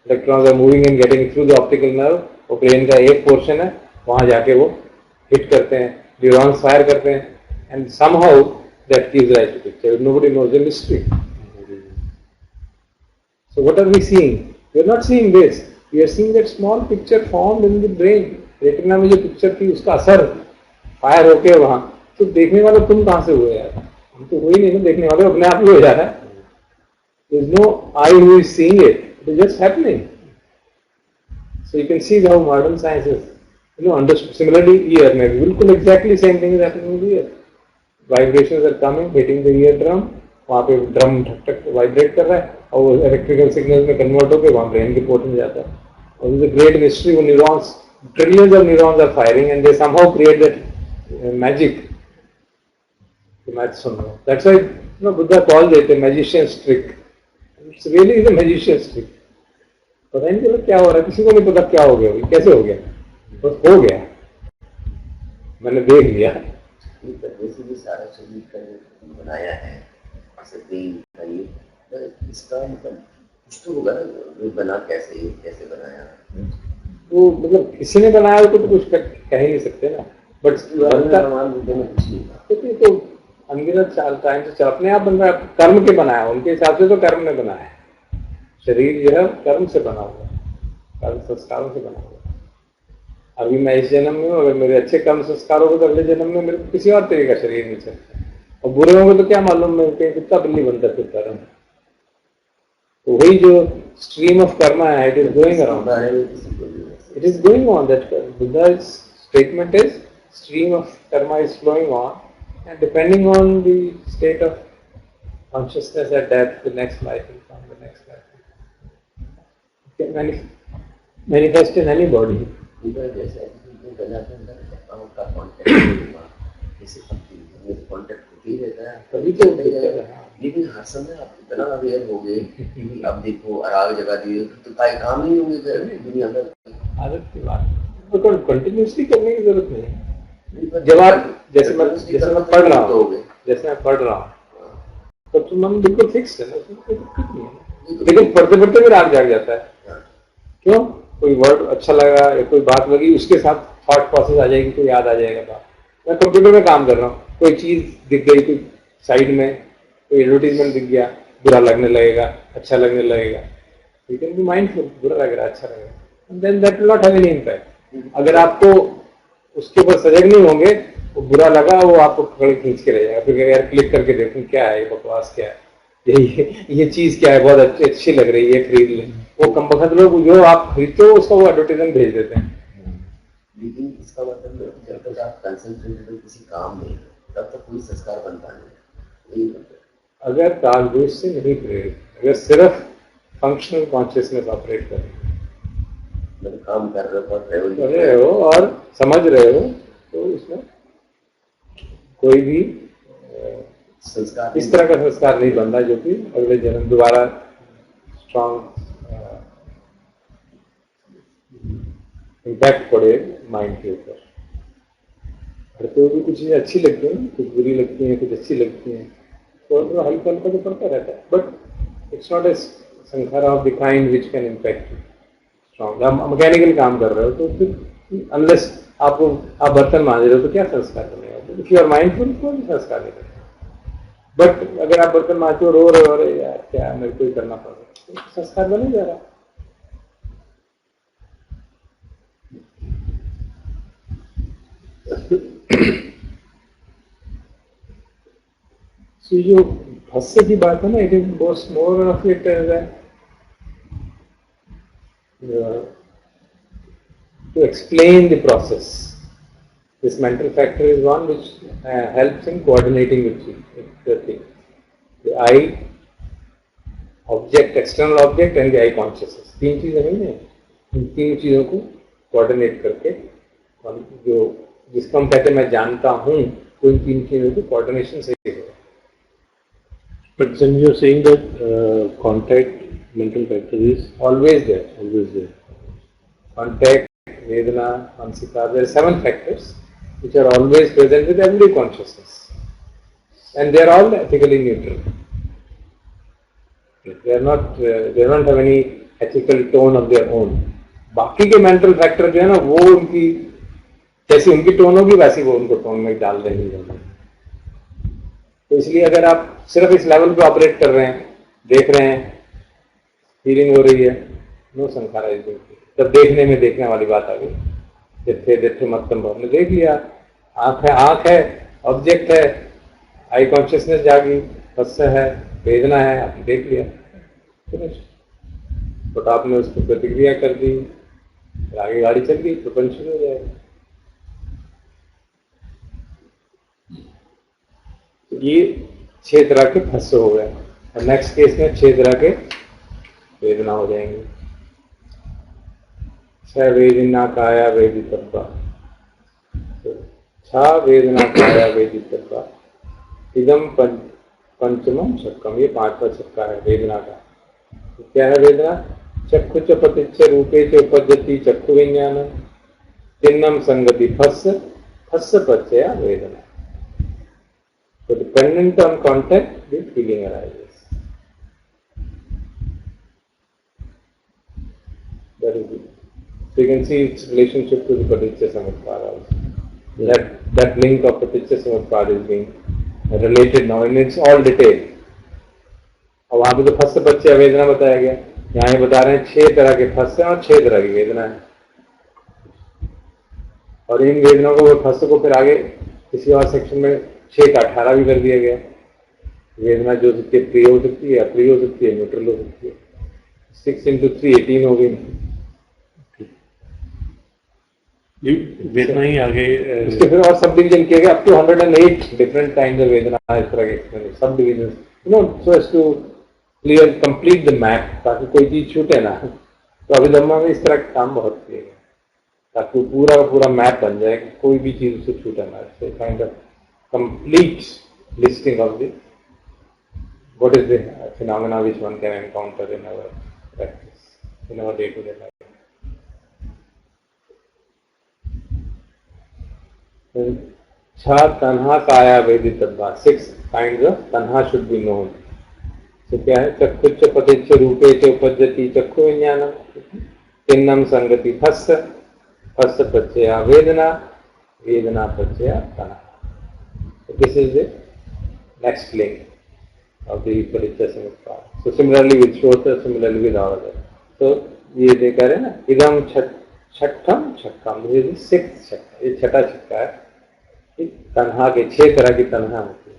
Electrons are moving and getting through the optical nerve. और brain का एक portion है, वहाँ जाके वो hit करते हैं, neurons fire करते हैं, and somehow that gives rise to picture. Nobody knows the mystery. So what are we seeing? We are not seeing this. We are seeing that small picture formed in the brain. Retina में जो picture थी उसका असर fire होके वहाँ, तो देखने वाले तुम कहाँ से हुए यार? हम तो हुई नहीं ना, देखने वाले अपने आप ही हो जा रहा है. There is no I who is seeing it. It is just happening. So you can see how modern science is. Similarly ear में बिल्कुल exactly same thing is happening in the ear. Vibrations are coming, hitting the eardrum. वहाँ पे drum ठक ठक vibrate कर रहा है और वो इलेक्ट्रिकल सिग्नल में कन्वर्ट होकर वहाँ ब्रेन के पोर्ट में जाता है. और इज अ ग्रेट मिस्ट्री. वो neurons, trillions of neurons are firing and they somehow create that magic. मैथ सुन रहा हूँ. That's why Buddha called it a magician's trick. It's really is a magician's trick. पता नहीं चला क्या हो रहा है, किसी को नहीं पता क्या हो गया, कैसे हो गया, बस हो गया, मैंने देख लिया. सारा शरीर का बनाया है इसका मतलब कुछ तो होगा ना, बना कैसे बनाया. वो मतलब किसी ने बनाया तो कुछ कह ही नहीं सकते ना. बट कुछ नहीं तो अनगिनत टाइम से अपने आप बन रहा है. कर्म के बनाया, उनके हिसाब से तो कर्म ने बनाया है. शरीर जो है कर्म से बना हुआ, कर्म संस्कारों से बना हुआ. अभी मैं इस जन्म में अगर मेरे अच्छे कर्म संस्कार होगा तो अगले जन्म में मेरे किसी और तरीके का शरीर मिल सकता है. और बुरे होंगे तो क्या मालूम मैं कितना बिल्ली बनता फिरता रहा. तो वही जो स्ट्रीम ऑफ कर्मा है, it is going around, it is going on. That Buddha's statement is stream of karma is flowing on and depending on the state of consciousness at that the next life will come, the next life can manifest in any body. जैसे का contact होती रहता है तभी तो लेकिन हर समय आप इतना अवेयर हो गए कि अब देखो अराग जगह दिए तो काम नहीं होंगे दुनिया में. आदत की बात तो कंटिन्यूसली करने की जरूरत नहीं. जब आप जैसे मैं पढ़ रहा हूँ तो मन बिल्कुल फिक्स है ना, कोई दिक्कत नहीं है. लेकिन पढ़ते पढ़ते भी राग जाग जाता है. क्यों? कोई वर्ड अच्छा लगा या कोई बात लगी, उसके साथ थॉट प्रोसेस आ जाएगी, कोई याद आ जाएगा बात. मैं कंप्यूटर में काम कर रहा हूँ, कोई चीज दिख गई, कोई साइड में कोई एडवर्टीजमेंट दिख गया, बुरा लगने लगेगा, अच्छा लगने लगेगा. यू कैन बी माइंडफुल, बुरा लग रहा है, अच्छा लगेगा, and then that will not have any impact. अगर आपको उसके ऊपर सजग नहीं होंगे, वो बुरा लगा वो आपको पकड़ खींच के रह जाएगा. फिर यार क्लिक करके देखूं क्या है, बकवास क्या है, ये चीज क्या है, बहुत अच्छी लग रही है, खरीद लें. वो कम वक्त लोग जो आप खरीदते हो उसका वो एडवर्टाइजमेंट भेज देते हैं. लेकिन इसका मतलब जब तक आप कंसंट्रेटेड हो किसी काम में तब तक कोई संस्कार बनता नहीं. अगर तालबुज से नहीं प्रेरित, अगर सिर्फ फंक्शनल कॉन्शियसनेस ऑपरेट कर रहे हो, काम कर रहे हो और समझ रहे हो, तो इसमें कोई भी संस्कार इस तरह का संस्कार नहीं बनना जो कि अगले जन्म दोबारा स्ट्रॉन्ग इम्पैक्ट पड़े माइंड के ऊपर। पढ़ते हुए भी कुछ चीज़ें अच्छी लगती हैं, कुछ बुरी लगती हैं, कुछ अच्छी लगती हैं, तो हल्का हल्का तो पड़ता रहता है, बट इट्स नॉट ए संस्कार of the kind which can impact strong. आप मैकेनिकल काम कर रहे हो तो फिर अनलेस आप बर्तन मांज रहे हो तो क्या संस्कार बनेगा? इफ यू आर माइंडफुल कोई भी संस्कार नहीं बनेगा। बट अगर आप बर्तन मांजते हो, रो रहे हो, अरे यार क्या मेरे को ही करना पड़ रहा है, तो संस्कार बने जा रहा है। तो जो भस्य की बात है ना, it is more of it to explain the process. This mental factor is one which helps in coordinating with the thing. The eye object, external object and the eye consciousness. तीन चीजें नहीं है, इन तीन चीजों को कोऑर्डिनेट करके जो जिसको हम कहते हैं मैं जानता हूँ, तो इन तीन चीजों की कोऑर्डिनेशन सही है। But then you are saying that contact mental factor is Always there. always there. Contact, Vedana, Mansika, there are 7 factors which are always present with every consciousness. And they are all ethically neutral. They are not, they don't have any ethical tone of their own. बाकी के mental factor जो है ना, वो उनकी जैसी उनकी tone होगी वैसी वो उनको टोन में डाल देंगे। तो इसलिए अगर आप सिर्फ इस लेवल पे ऑपरेट कर रहे हैं, देख रहे हैं, फीलिंग हो रही है, नो संखारा इज डूइंग। तब देखने में देखने वाली बात आ गई, जिथे जिथे मतम भाव ने देख लिया, आंख है, ऑब्जेक्ट है, आई कॉन्शियसनेस जागी, हस्य है, वेदना है, आपने देख लिया, बट आपने उसको प्रतिक्रिया कर दी, आगे गाड़ी चल गई, प्रपंच शुरू हो जाएगा। तो ये 6 तरह के फंसे हो गए, और नेक्स्ट केस में 6 तरह के वेदना हो जाएंगे। छ वेदना काया वेदितव्वा, छ वेदना काया वेदितव्वा, इदम पंचमम छक्कम, ये 5वां छक्का है वेदना का। तो क्या है वेदना? चक्षु च पतिच्च रूपे च उपजति चक्षु विज्ञान, चिन्नम संगति फस्य, फस्य पच्चया वेदना। So dependent on contact, the feeling arises. That is it. So you can see its relationship to the Paticca Samutpada also. That link of Paticca Samutpada is being related now in its all detail. और वहाँ पे तो फस्य पच्चय वेदना बताया गया, यहाँ ये बता रहे हैं 6 तरह के फस्य और 6 तरह की वेदना है। और इन वेदनाओं को, फस्य को फिर आगे किसी और सेक्शन में 6 का 18 भी कर दिया गया। वेदना जो सकती है प्रिय हो सकती है, अप्रिय हो सकती है, न्यूट्रल हो सकती है। 6 into 3 18 हो गई। वेदना ही आगे इसके फिर और सब डिवीजन किए गए, up to 108 different kind of वेदना, इस तरह के subdivision, so as to clear complete the map, ताकि कोई चीज छूटे ना। तो अभिधम्मा में इस तरह का काम बहुत किया गया, ताकि पूरा का पूरा मैप बन जाए कि कोई भी चीज उससे छूटे ना। Kind of complete listing of the what is the phenomena which one can encounter in our practice, in our day-to-day life. Cha tanha kaya veditavva, 6 kinds of tanha should be known. So क्या है? चक्षुच्च पतिच्च रूपे च उपजति चक्षु विज्ञानम, चिन्नम संगति फस्य, फस्य पच्चया वेदना, वेदना पच्चया तन्हा। This is the next link of the Paticca Samutpada. So similarly with Shota, similarly with all others. So ये देखा रहे ना, इदम छठम छक्कम, this is the 6th छक्का, ये 6ठा छक्का है कि तन्हा के 6 तरह की तन्हा होती है।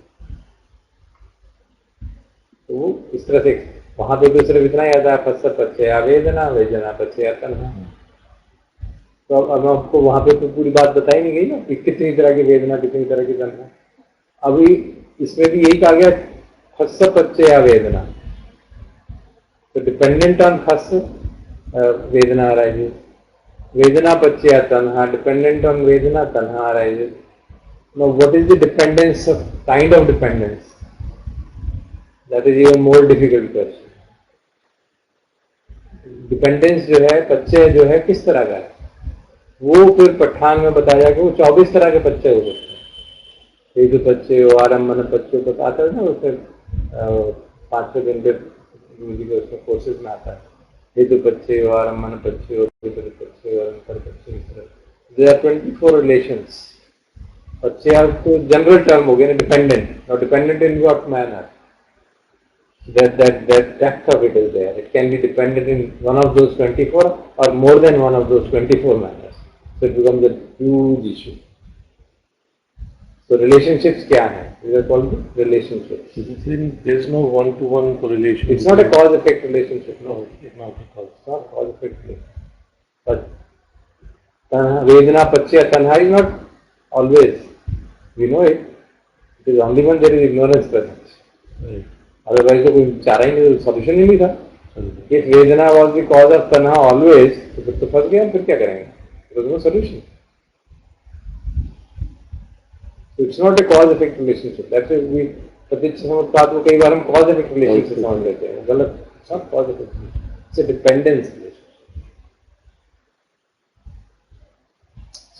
तो वो इस तरह से वहां पे तो सिर्फ इतना याद है, फस्य पच्चया वेदना, वेदना पच्चया तन्हा। तो अब आपको वहां पे तो पूरी बात बताई नहीं गई ना कि कितनी तरह की वेदना, कितनी तरह की तन्हा। अभी इसमें भी यही कहा गया, फस्य पच्चया वेदना। तो डिपेंडेंट ऑन फस्य वेदना arises, वेदना पच्चया तन्हा, डिपेंडेंट ऑन वेदना तन्हा arises। Now, what is the dependence of kind of dependence? That is even more difficult question. Dependence जो है बच्चे जो है किस तरह का है, वो फिर पठान में बताया कि वो 24 तरह के बच्चे हो सकते हैं। एक बच्चे हो आरम्भन बच्चों को आता है ना, वो फिर 5 दिन के उसमें कोर्सेज में आता है। हेतु बच्चे हो आरम्भन बच्चे हो बच्चे और अंतर बच्चे, इस तरह दे आर 24 रिलेशंस। बच्चे आप तो जनरल टर्म हो गया ना, डिपेंडेंट। और dependent in what manner? that depth of it is there. It can be dependent in one of those 24 or more than one of those 24 manners. So it becomes a huge issue. So relationships क्या है? These are called relationships. There is no one-to-one correlation. It's not a cause-effect relationship. No, it's not a cause. It's not cause-effect relationship. But Vedana, Pachya, Tanha is not always. We know it. It is only when there is ignorance present. Right. Otherwise, तो कोई चारा ही नहीं, solution ही नहीं था। If Vedana was the cause of Tanha always, तो फिर तो फंस गया, फिर क्या करेंगे? There was no solution. So it's not a cause-effect relationship. That's why we प्रतीक्षा समुत्पाद को कई बार हम cause-effect relationship समझ लेते हैं। गलत, it's not cause-effect relationship. It's a dependence relationship.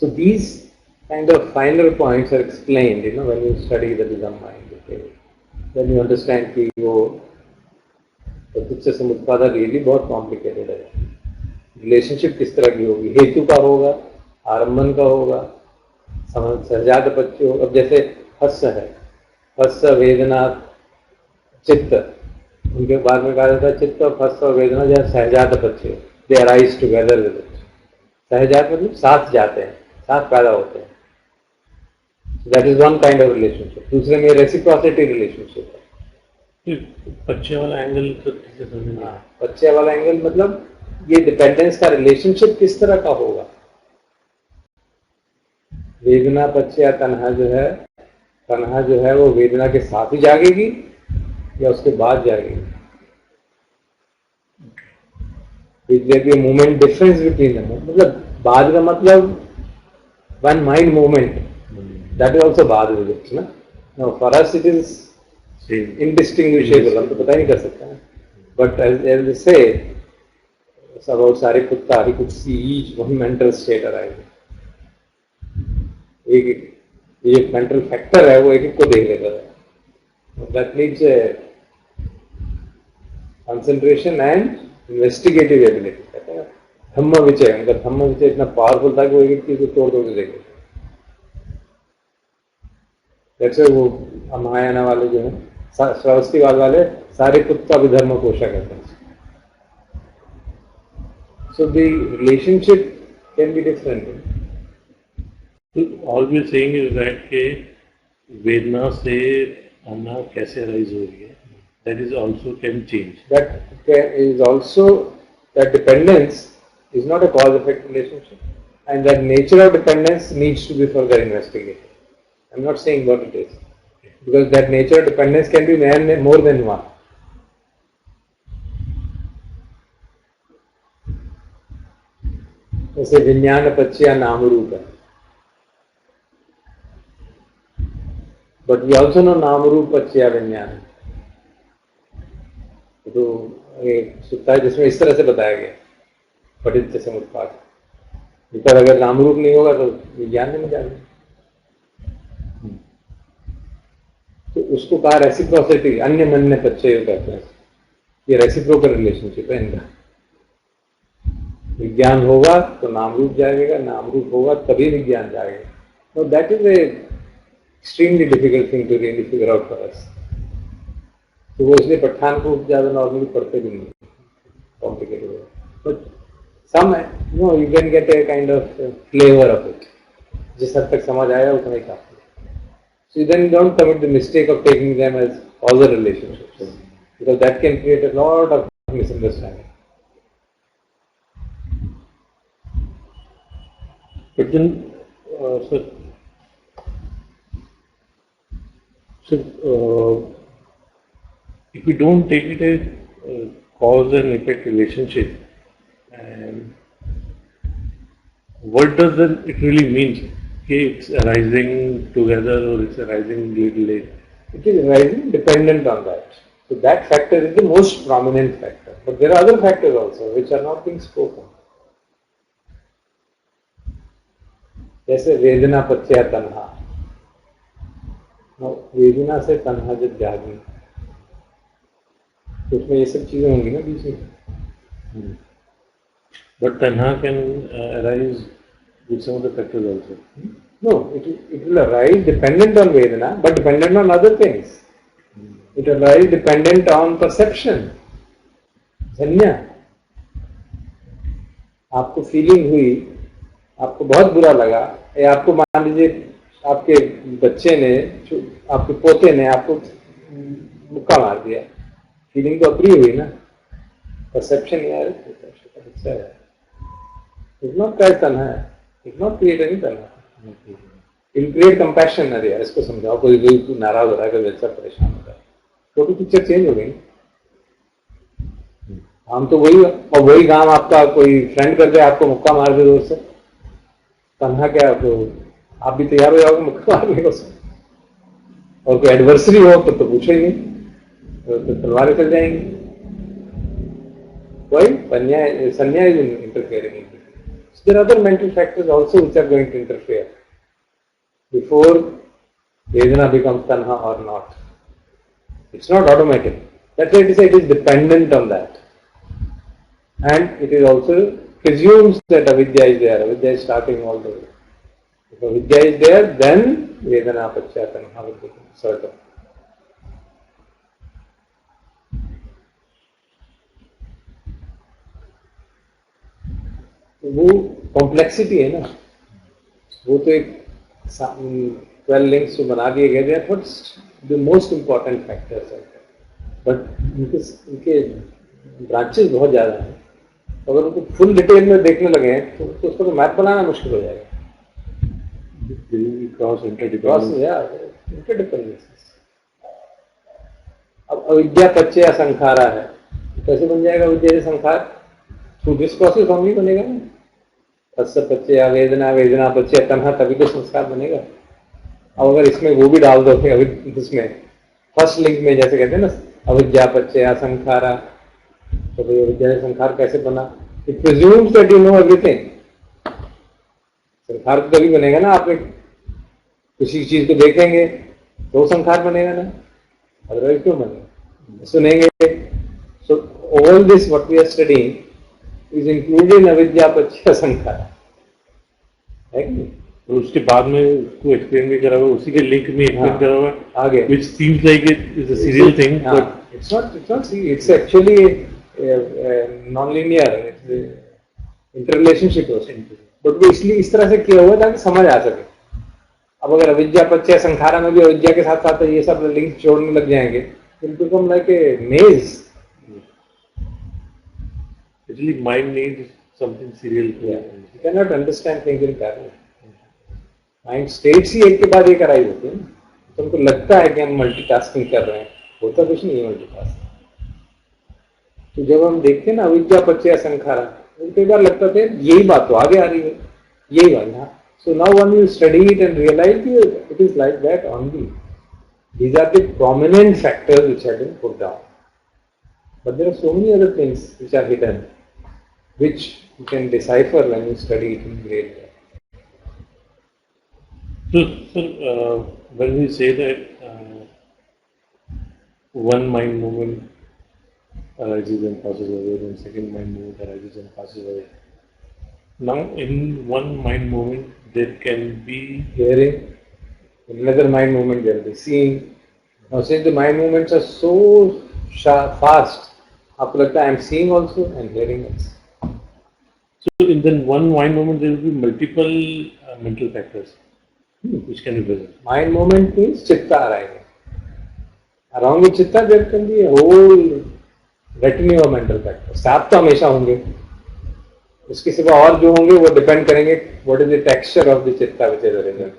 So these kind of finer points are explained, when you study the Dhamma. Then you understand कि वो प्रतीक्षा समुत्पाद really बहुत कॉम्प्लिकेटेड है। रिलेशनशिप किस तरह की होगी? हेतु का होगा, आरंभन का होगा, सहजात बच्चे हो। अब जैसे हस्य है, हस्य वेदना चित्त, उनके बाद में कहा जाता है चित्त और हस्य और वेदना जो है सहजात बच्चे, they arise together with it. सहजात मतलब साथ जाते हैं, साथ पैदा होते हैं। That is one kind of relationship. दूसरे में रेसिप्रोसिटी रिलेशनशिप है। बच्चे वाला एंगल तो बच्चे वाला एंगल मतलब ये डिपेंडेंस का रिलेशनशिप किस तरह का होगा? वेदना पच्चया तन्हा जो है वो वेदना के साथ ही जागेगी या उसके बाद जागेगी? There be movement difference between them. मतलब बाद का मतलब one mind movement, that is also बाद विद ना। No, for us it is indistinguishable, हम तो पता ही नहीं कर सकते हैं। But as they say about Sariputta, he could see each one mental state arising. एक mental factor है, वो एक को देख लेता है। That needs a concentration and investigative ability. कहते हैं धम्म विचय, उनका धम्म विचय इतना पावरफुल था कि वो एक चीज को तोड़ के देख लेते। जैसे वो महायाना वाले जो है, श्रावस्तीवाद वाले सारे पुत्र अभिधर्म पोषा करते हैं। So the relationship can be different. All we are saying is that के वेदना से अन्ना कैसे अराइज हो रही है, that is also can change. That is also, that dependence is not a cause-effect relationship, and that nature of dependence needs to be further investigated. I'm not saying what it is, because that nature of dependence can be more than one. जैसे विज्ञान पच्चया नाम रूप है, but we also know नाम रूप पच्चया विज्ञान। तो एक सूत्र है जिसमें इस तरह से बताया गया पठित समुत्पाद। इधर अगर नाम रूप नहीं होगा तो विज्ञान नहीं जाएगा। तो उसको कहा रेसिप्रोसिटी, अन्य मन्य पच्चय कहते हैं। ये रेसिप्रोकल रिलेशनशिप है इनका। विज्ञान होगा तो नाम रूप जाएगा, नाम रूप होगा तभी विज्ञान जाएगा। तो that is a extremely difficult thing to really figure out for us. तो वो इसलिए पठान को ज्यादा नॉर्मली पढ़ते भी नहीं, कॉम्प्लिकेटेड है। But some you can get a kind of flavour of it. जिस हद तक समझ आया उतना ही काफी। So then don't commit the mistake of taking them as causal relationships, because that can create a lot of misunderstanding. But then, if we don't take it as cause and effect relationship, and what does then it really mean? it's arising together or it's arising little late. It is arising dependent on that. So that factor is the most prominent factor. But there are other factors also which are not being spoken. जैसे वेदना पच्चय तन्हा, वेदना से तन्हा जब जागी तो उसमें ये सब चीजें होंगी ना बीच में. But tanha can arise with some of the factors also. No, it will arise dependent on Vedana, but dependent on other things. It will arise dependent on perception. संज्ञा, आपको फीलिंग हुई, आपको बहुत बुरा लगा, या आपको मान लीजिए आपके बच्चे ने, आपके पोते ने आपको मुक्का मार दिया, फीलिंग तो अप्रिय हुई ना. परसेप्शन यार अच्छा है. It's not called tanha. It's not create any tanha. It will create compassion. अरे यार इसको समझाओ, कोई नाराज हो रहा है, कोई बच्चा परेशान हो रहा है, टोटल पिक्चर चेंज हो गई. हम तो वही, और वही काम आपका कोई फ्रेंड कर दे, आपको मुक्का मार दे दोस्त से, तन्हा क्या, तो आप भी तैयार हो जाओगे मुक्का मारने को. और कोई एडवर्सरी हो तो पूछो ही नहीं, तो तलवारें चल जाएंगी. वही संज्ञा is interfering. There are other mental factors also which are going to interfere before Vedana becomes tanha or not. It's not automatic. That's why it is dependent on that. And it is also presumes that avidya is there. Avidya is starting all the way. If avidya is there, then Vedana pacchya tanha will become certain. वो complexity है ना, वो तो एक 12 links जो बना दिए गए थे, द मोस्ट इम्पॉर्टेंट फैक्टर्स है, बट इनके ब्रांचेस बहुत ज़्यादा हैं. अगर उनको फुल डिटेल में देखने लगे तो उसको तो मैथ बनाना मुश्किल हो जाएगा. अब अविद्या पच्चय संखारा है, कैसे बन जाएगा अविद्या संखार? थ्रू दिस प्रोसेस ओनली बनेगा ना. तस्य पच्चय वेदना, वेदना पच्चय तन्हा, तभी तो संस्कार बनेगा. अब अगर इसमें वो भी डाल दो, इसमें फर्स्ट लिंक में जैसे कहते हैं ना अविद्या पच्चय संखारा, तो भाई अविद्या संखार कैसे बना? It presumes that you know everything. संखार तो तभी बनेगा ना, आप किसी चीज को देखेंगे तो संखार बनेगा ना, अदरवाइज क्यों बनेगा? सुनेंगे. So all this what we are studying is included in avidya pacchya sankhara, है कि नहीं? तो उसके बाद में उसको एक्सप्लेन भी करा हुआ, उसी के लिंक में एक्सप्लेन करा हुआ आगे, which seems like it is a serial thing, but it's not serial. It's actually non-linear. It's interrelationship also. But वो इसलिए इस तरह से किया हुआ ताकि समझ आ सके. अब अगर अविद्या पच्चय संखारा में भी अविद्या के साथ साथ ये सब लिंक जोड़ने लग जाएंगे, तो इट बिकम लाइक ए मेज. Actually, mind needs something serial. You cannot understand things in parallel. Mind states ही एक के बाद एक अराइज होते हैं. तुमको लगता है कि हम मल्टीटास्किंग कर रहे हैं, होता कुछ नहीं है मल्टीटास्किंग. तो जब हम देखते हैं ना अविद्या पच्चय संखारा, कई बार लगता था यही बात तो आगे आ रही है, यही बात ना. So now when you study it and realize it is like that only. These are the prominent factors which have been put down. But there are so many other things which are hidden, which you can decipher when you study it in great depth. So, when we say that one mind movement arises and passes away, then second mind movement arises and passes away. Now, in one mind movement, there can be hearing, in another mind movement there will be seeing. Now, since the mind movements are so fast, आपको लगता है I am seeing also and hearing also. So in then one mind movement there will be multiple mental factors which can be present. Mind movement means chitta arising. Along with chitta there can be a whole retinue of mental factors. सात तो हमेशा होंगे, उसके सिवा और जो होंगे वो डिपेंड करेंगे what is the texture of the chitta which is arisen.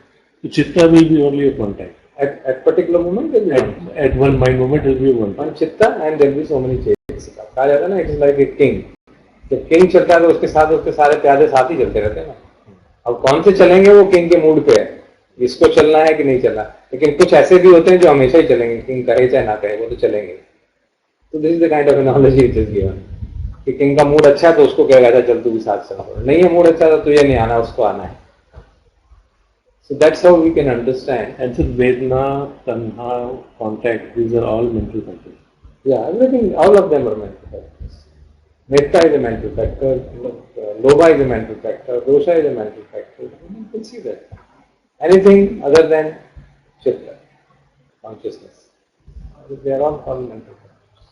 So chitta will be only at one time. At particular moment there will be at one mind moment there will be one time. One chitta and there will be so many changes. कहा जाता है ना, it is like a king. जब king चलता है तो उसके साथ उसके सारे प्यादे साथ ही चलते रहते हैं ना. अब कौन से चलेंगे वो किंग के मूड पे है, इसको चलना है कि नहीं चलना। लेकिन कुछ ऐसे भी होते हैं जो हमेशा ही चलेंगे, किंग कहे चाहे ना कहे वो तो चलेंगे। तो this is the kind of analogy which is given कि किंग का मूड अच्छा है तो उसको कहेगा चल तू भी साथ चल, नहीं है मूड अच्छा तो तुझे नहीं आना, उसको आना है। So that's how we can understand. And so Vedna, Tanha, contact, these are all mental factors. Yeah, everything, all of them are mental factors. Metta is a mental factor, Lobha is a mental factor, Dosha is a mental factor. You can see that. Anything other than Chitta, consciousness, they are all mental factors.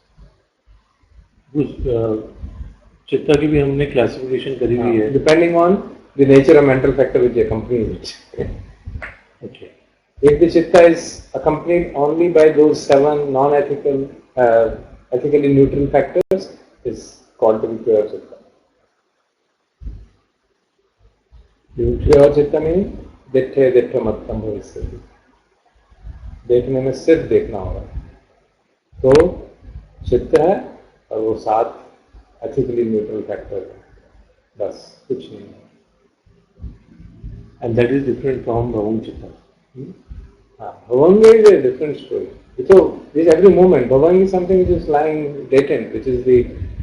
चित्ता की भी हमने classification करी हुई है, depending on the nature of mental factor which accompanies it. Okay. If the chitta is accompanied only by those 7 non-ethical, ethically neutral factors, is called to be pure chitta. Pure chitta means दिट्ठे दिट्ठे मत्तम भविष्यति, देखने में सिर्फ देखना होगा तो चित्त है, और वो 7 एथिकली न्यूट्रल फैक्टर है, बस कुछ नहीं है। And that is different from Bhavang Chitta. Bhavanga is a different story. So this every moment, Bhavanga is something which is lying latent, which is the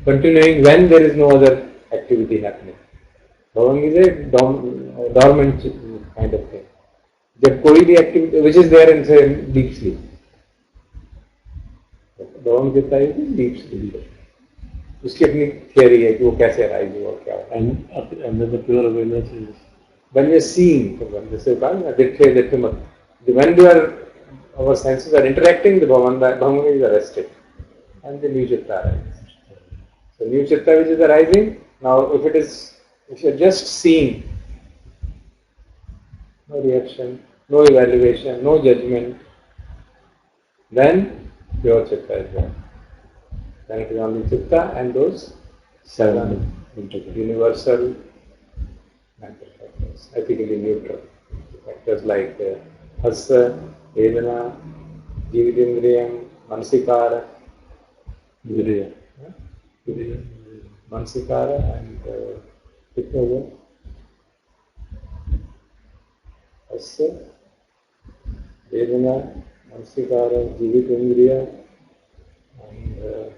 continuing when there is no other activity happening. Bhavanga is a dormant kind of thing. जब कोई भी activity which is there in say deep sleep, Bhavanga Chitta is deep sleep. उसकी अपनी theory है कि वो कैसे arise हुआ क्या हुआ. And then the pure awareness is when we are seeing, when our senses are interacting, the Bhavanga is arrested and the new chitta arises. So new chitta which is arising, now if you are just seeing, no reaction, no evaluation, no judgment, then pure chitta is there. Then it is only chitta and those 7 universal mental factors, ethically neutral factors like hasa, vedana, jividindriyam, mansikara, mansikara and hasa, vedana, mansikara, jividindriya and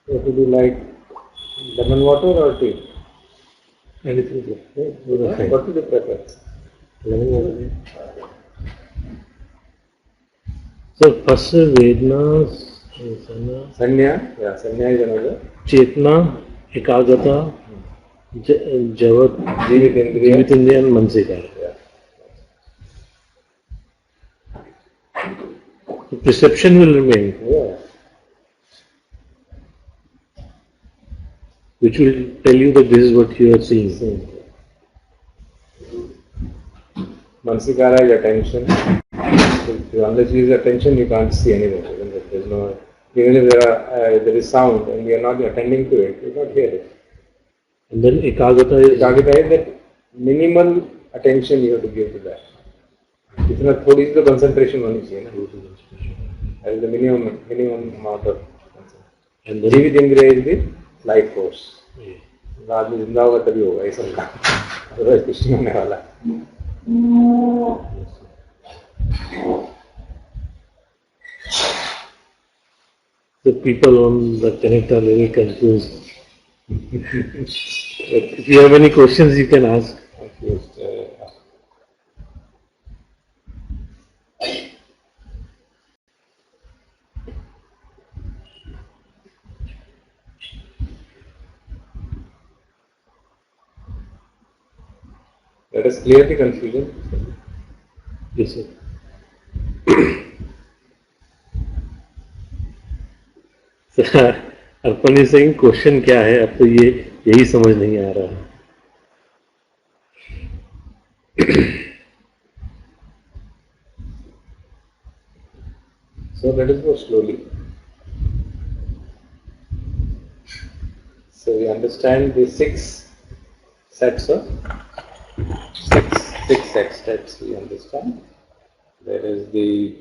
it will be like lemon water or tea? anything good. What do you prefer? Lemon water. So first Vedna, Sanya, yeah, Sanya is another. Chetna, Ekagata, Javat, Jivitindriya and Mansikara. The perception will remain. Yeah. Which will tell you that this is what you are seeing. Mansikara is attention. Unless you use attention, you can't see anything. There's no, even if there is sound and we are not attending to it, you don't hear it. And then Ekagata is that minimal attention you have to give to that. इतना थोड़ी सी तो concentration होनी चाहिए ना. That is the minimum amount of concentration. And then जीवित इंद्रिय is the life force. आदमी जिंदा होगा तभी होगा ये सब काम. अदरवाइज कुछ नहीं होने वाला. the people on the connect are a little confused. But if you have any questions, you can ask. Let us clear the confusion. Yes, sir. Arpan is saying question क्या है, अब तो ये यही समझ नहीं आ रहा है. So let us go slowly. So we understand the six sets of six sets we understand. There is the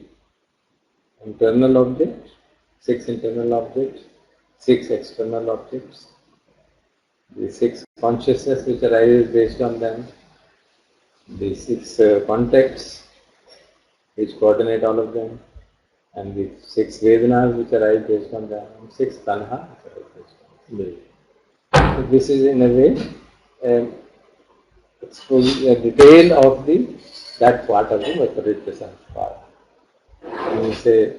internal object, 6 internal objects, 6 external objects, the 6 consciousness which arises based on them, the 6 contexts which coordinate all of them, and the 6 Vedanas which arise based on them, and 6 Tanha which arise based on them. So this is in a way a detail of that part of the Vaparita Samskara. When you say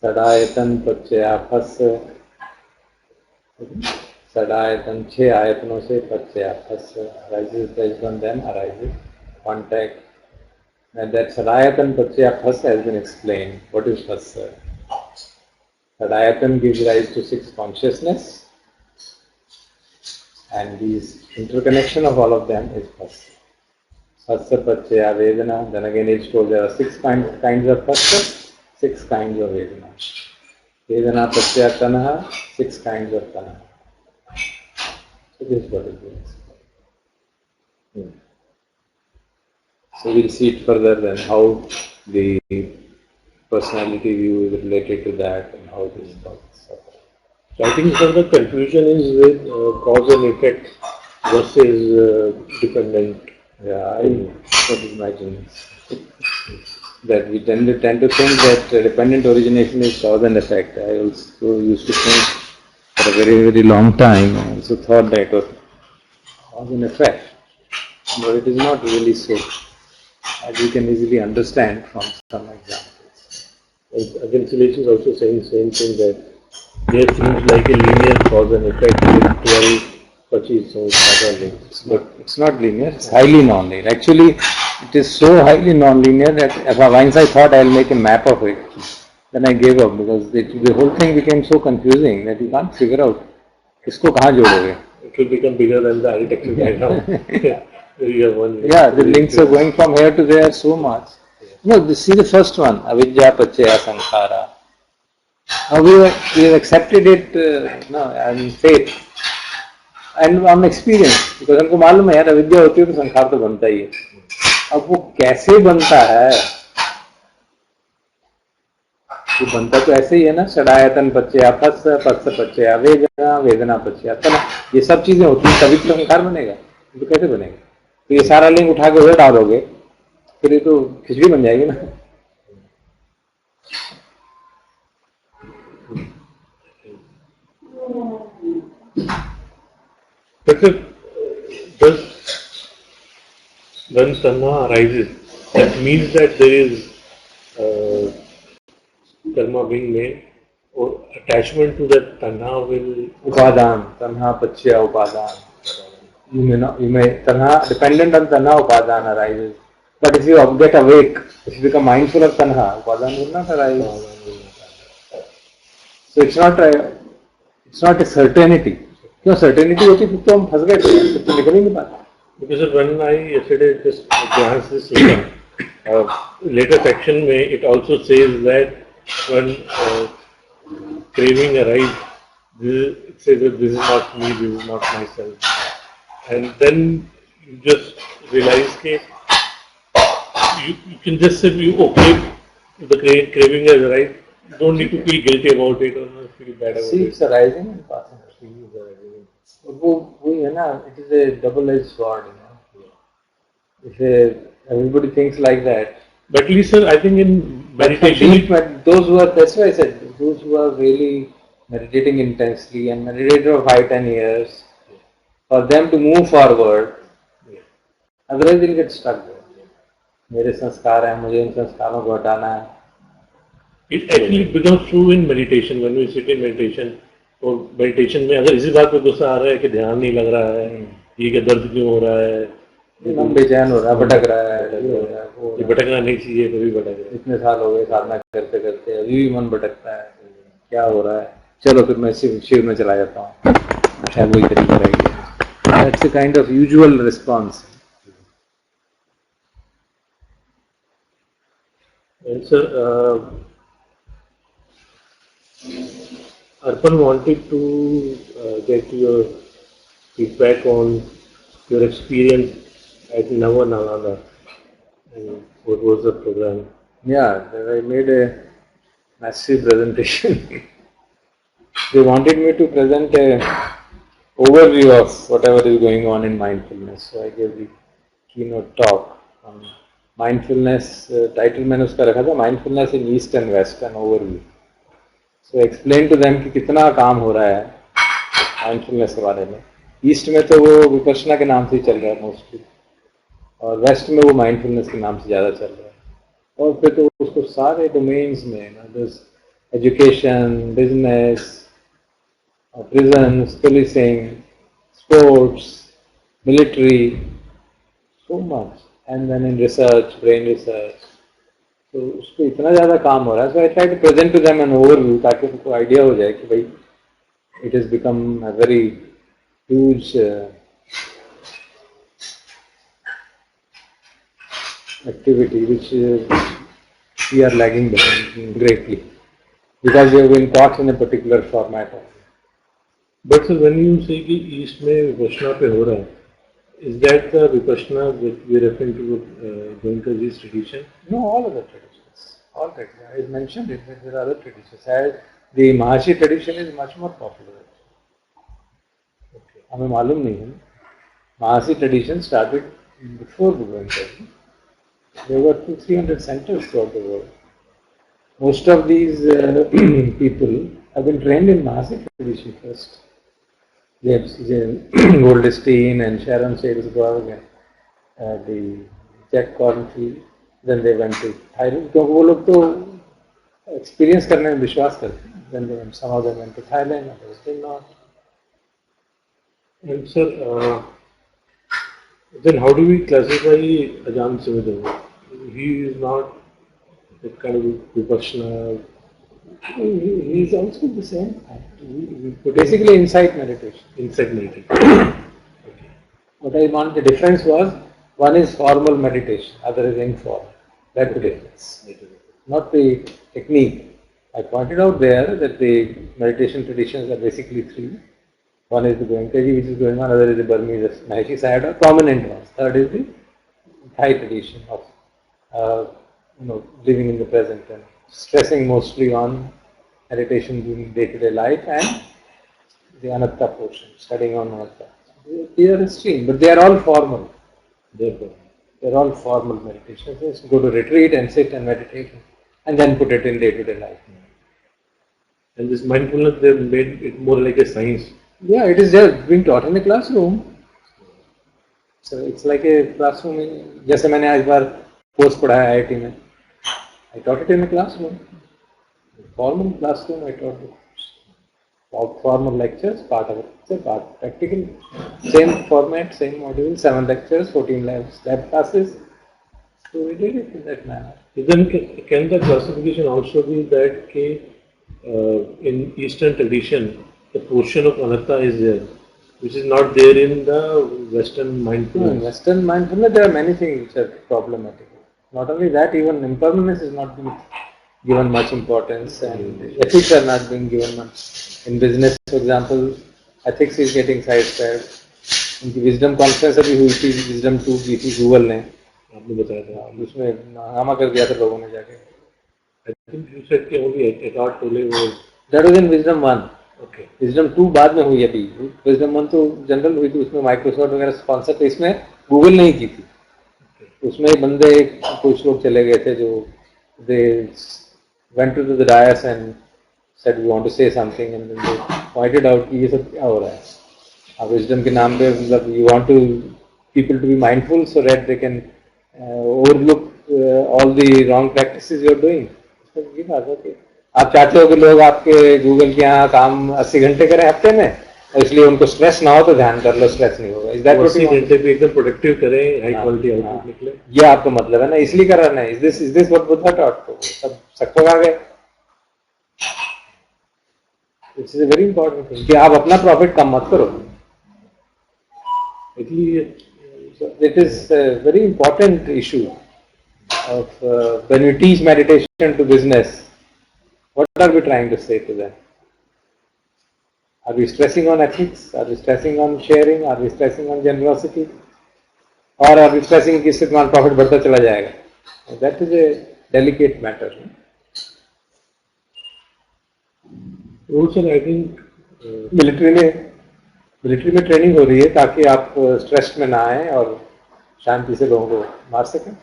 Sadayatan Pachyaphas, Sadayatan 6 ayatano se Pachyaphas arises based on them, arises contact. And that Sadayatan Pachyaphas has been explained. What is Phassa? Sadayatan gives rise to 6 consciousness, and these interconnection of all of them is Phassa. Phassa Pachya Vedana, then again it's told there are 6 kinds of Phassa, 6 kinds of Vedana. Vedana Pachya Tanaha, 6 kinds of Tanaha. So this is what is being explained. So we'll see it further then how the personality view is related to that and how this works. So I think sir, the confusion is with cause and effect versus dependent. Yeah, that is my genius. That we tend to think that dependent origination is cause and effect. I also used to think for a very, very long time. I also thought that it was cause and effect. But it is not really so, as you can easily understand from some examples. Again, Suresh is also saying same thing, that there seems like a linear cause and effect with 12 Pachis other links. But it's not linear, it's highly non-linear. Actually, it is so highly non-linear that once I thought I'll make a map of it, then I gave up because the whole thing became so confusing that you can't figure out kisko kahan jodoge. It will become bigger than the architecture diagram. Yeah, the links are going from here to there so much. No, see the first one, avidya pachaya sankhara. We have accepted it and faith and on experience, because हमको मालूम है यार अविद्या होती है तो संखार तो बनता ही है. अब वो कैसे बनता है, वो बनता तो ऐसे ही है ना, षडायतन पच्चया फस फस पच्चया वेदना वेदना पच्चया तना, ये सब चीजें होती हैं तभी तो संखार बनेगा. तो कैसे बनेगा? तो ये सारा लिंक उठा के उधर डालोगे फिर ये तो खिचड़ी बन जाएगी ना. When Tanha arises, that means that there is karma being made, or attachment to that Tanha will... Upadan, Tanha Pachya Upadan. You may Tanha, dependent on Tanha Upadan arises. But if you get awake, if you become mindful of Tanha, Upadan will not arise. So it's not a certainty. क्यों certainty होती फिर तो हम फंस गए थे, तो निकल ही नहीं पाते. Because when I yesterday just glanced this later section में, it also says that when craving arises, it says that this is not me, this is not myself, and then you just realize that you can just say, okay, if the craving has arisen, you don't need to feel guilty about it or not feel bad about it. See, it's arising and passing. वही है ना, it is a double-edged sword. If everybody thinks like that. But at least, sir, I think in meditation. Those who are, that's why I said, those who are really meditating intensely and meditated for 5-10 years, for them to move forward, otherwise they'll get stuck there. मेरे संस्कार हैं, मुझे इन संस्कारों को हटाना है. It actually becomes true in meditation when we sit in meditation. और meditation में अगर इसी बात पे गुस्सा आ रहा है कि ध्यान नहीं लग रहा है, ये क्या दर्द क्यों हो रहा है, मन बेचैन हो रहा है, भटक रहा है, ये भटकना नहीं चाहिए, कभी भटक रहा है. इतने साल हो गए साधना करते करते, अभी भी मन भटकता है, क्या हो रहा है, चलो फिर मैं शिविर में चला जाता हूँ, शायद वही तरीका रहेगी. That's a kind of usual response. And sir, Arpan wanted to get your feedback on your experience at Navanalana and what was the program? Yeah, I made a massive presentation. They wanted me to present a overview of whatever is going on in mindfulness. So I gave the keynote talk on mindfulness. Title मैंने उसका रखा था mindfulness in East and West, an overview. So explain to them कि कितना काम हो रहा है mindfulness के बारे में. ईस्ट में तो वो विपश्यना के नाम से ही चल रहा है मोस्टली, और वेस्ट में वो माइंडफुलनेस के नाम से ज़्यादा चल रहा है. और फिर तो उसको सारे डोमेन्स में, education, business, prisons, policing, sports, military, so much, and then in research, brain research. तो उसको इतना ज़्यादा काम हो रहा है. So I try to present to them an overview ताकि उनको आइडिया हो जाए कि भाई it has become a very huge activity which we are lagging behind greatly because we have been caught in a particular format. But sir, when you say कि east में विपश्यना पे हो रहा है, is that the vipassana which we are referring to Goenkaji's tradition? No, all other traditions. All traditions. I mentioned it, but there are other traditions. The Maharshi tradition is much more popular. Okay. हमें मालूम नहीं है. Maharshi tradition started before the Goenkaji. There were 200-300 centers throughout the world. Most of these people have been trained in Maharshi tradition first. James Goldstein and Sharon Salzberg and the Jack Cornfield. Then they went to Thailand. क्योंकि वो लोग तो experience करने में विश्वास करते हैं. Then they went, some of them went to Thailand, others did not. And sir, then how do we classify Ajahn Sumedho? He is not that kind of vipassana. He is also the same. Basically, insight meditation. Insight meditation. Okay. What I want, the difference was, one is formal meditation, other is informal. That's the difference. Not the technique. I pointed out there that the meditation traditions are basically three. One is the Goenkaji, which is going on, other is the Burmese Maharishi Sayadaw, prominent ones. Third is the Thai tradition of living in the present and stressing mostly on meditation during day-to-day life and the Anatta portion, studying on Anatta. They are extreme, but they are all formal. They are all formal meditations. Just go to retreat and sit and meditate and then put it in day-to-day life. And this mindfulness, they have made it more like a science. Yeah, it is just being taught in a classroom. So it's like a classroom. जैसे मैंने आज बार course पढ़ाया IIT में. I taught it in a classroom. Formal classroom, I taught it. Formal lectures, part of it, part practical. Same format, same module, 7 lectures, 14 lab classes. So we did it in that manner. Then can the classification also be that in Eastern tradition, the portion of anatta is there, which is not there in the Western mindfulness? No, in Western mindfulness, there are many things which are problematic. Not only that, even impermanence is not being given much importance, and ethics are not being given much. In business, for example, ethics is getting sidestepped. उनकी wisdom conference अभी हुई थी, wisdom 2 की थी Google ने, आपने बताया था, उसमें हंगामा कर दिया था लोगों ने जाके. I think you said कि only Eckhart Tolle was. That was in wisdom 1. Okay. wisdom 2 बाद में हुई अभी. wisdom 1 तो जनरल हुई थी, उसमें माइक्रोसॉफ्ट वगैरह स्पॉन्सर थे, इसमें गूगल नहीं की थी. उसमें बंदे कुछ लोग चले गए थे जो they went to the dais and said we want to say something, and then they pointed out कि ये सब क्या हो रहा है. अब wisdom के नाम पे मतलब you want to people to be mindful so that they can overlook all the wrong practices you are doing. तो ये बात है कि आप चाहते हो कि लोग आपके गूगल के यहाँ काम 80 घंटे करें हफ्ते में, इसलिए उनको स्ट्रेस ना हो तो ध्यान कर लो, स्ट्रेस नहीं होगा. इज दैट 80 घंटे पे एकदम प्रोडक्टिव करें, हाई क्वालिटी आउटपुट निकले. ये आपका मतलब है ना, इसलिए कर रहा है. Is this what Buddha taught? तो सब सबको आ गए. It's a very important thing कि आप अपना प्रॉफिट कम मत करो. इसलिए it is a very important issue of when we teach meditation to business, what are we trying to say to them? Are we stressing on ethics? Are we stressing on sharing? Are we stressing on generosity? Or are we stressing कि इससे तुम्हारा profit बढ़ता चला जाएगा? That is a delicate matter. Also, I think military में training हो रही है ताकि आप स्ट्रेस में ना आए और शांति से लोगों को मार सकें.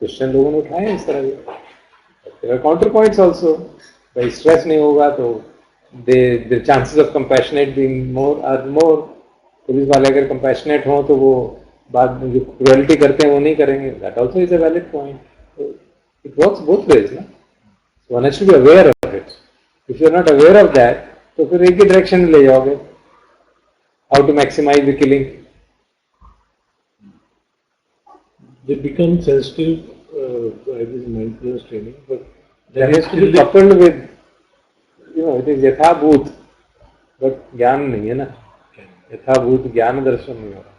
क्वेश्चन लोगों ने उठाए इस तरह के. काउंटर पॉइंट्स ऑल्सो, भाई स्ट्रेस नहीं होगा तो the chances of compassionate being are more. Police वाले अगर compassionate हों तो वो बाद में जो cruelty करते हैं वो नहीं करेंगे. That also is a valid point. So it works both ways, ना? So one has to be aware of it. If you are not aware of that, तो फिर एक ही direction में ले जाओगे. How to maximize the killing? they become sensitive by this mindfulness training, but That has to be coupled with, it is यथाभूत, but ज्ञान नहीं है ना. यथाभूत ज्ञान दर्शन नहीं हो रहा.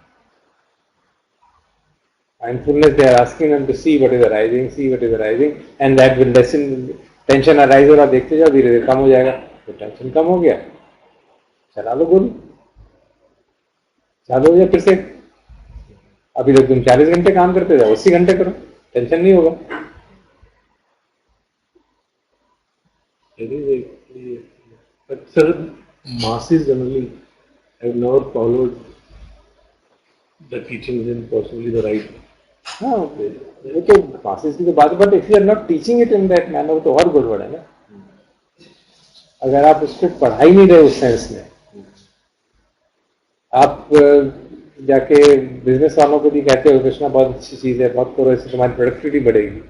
Mindfulness, they are asking them to see what is arising, and that will lessen. Tension arise हो रहा, देखते जाओ, धीरे धीरे कम हो जाएगा. तो टेंशन कम हो गया, चला लो गोली, चालू हो जाए फिर से. अभी तक तुम 40 घंटे काम करते जाओ, 80 घंटे करो, टेंशन नहीं होगा. But sir, masses generally have never followed the teachings in possibly the right. हाँ, वो तो मासेस की तो बात है, but if you are not teaching it in that manner तो और गड़बड़ है ना. अगर आप उसको पढ़ा ही नहीं रहे उस सेंस में, आप जाके बिजनेस वालों को भी कहते हो कृष्णा बहुत अच्छी चीज है, बहुत करो, इससे तुम्हारी प्रोडक्टिविटी बढ़ेगी.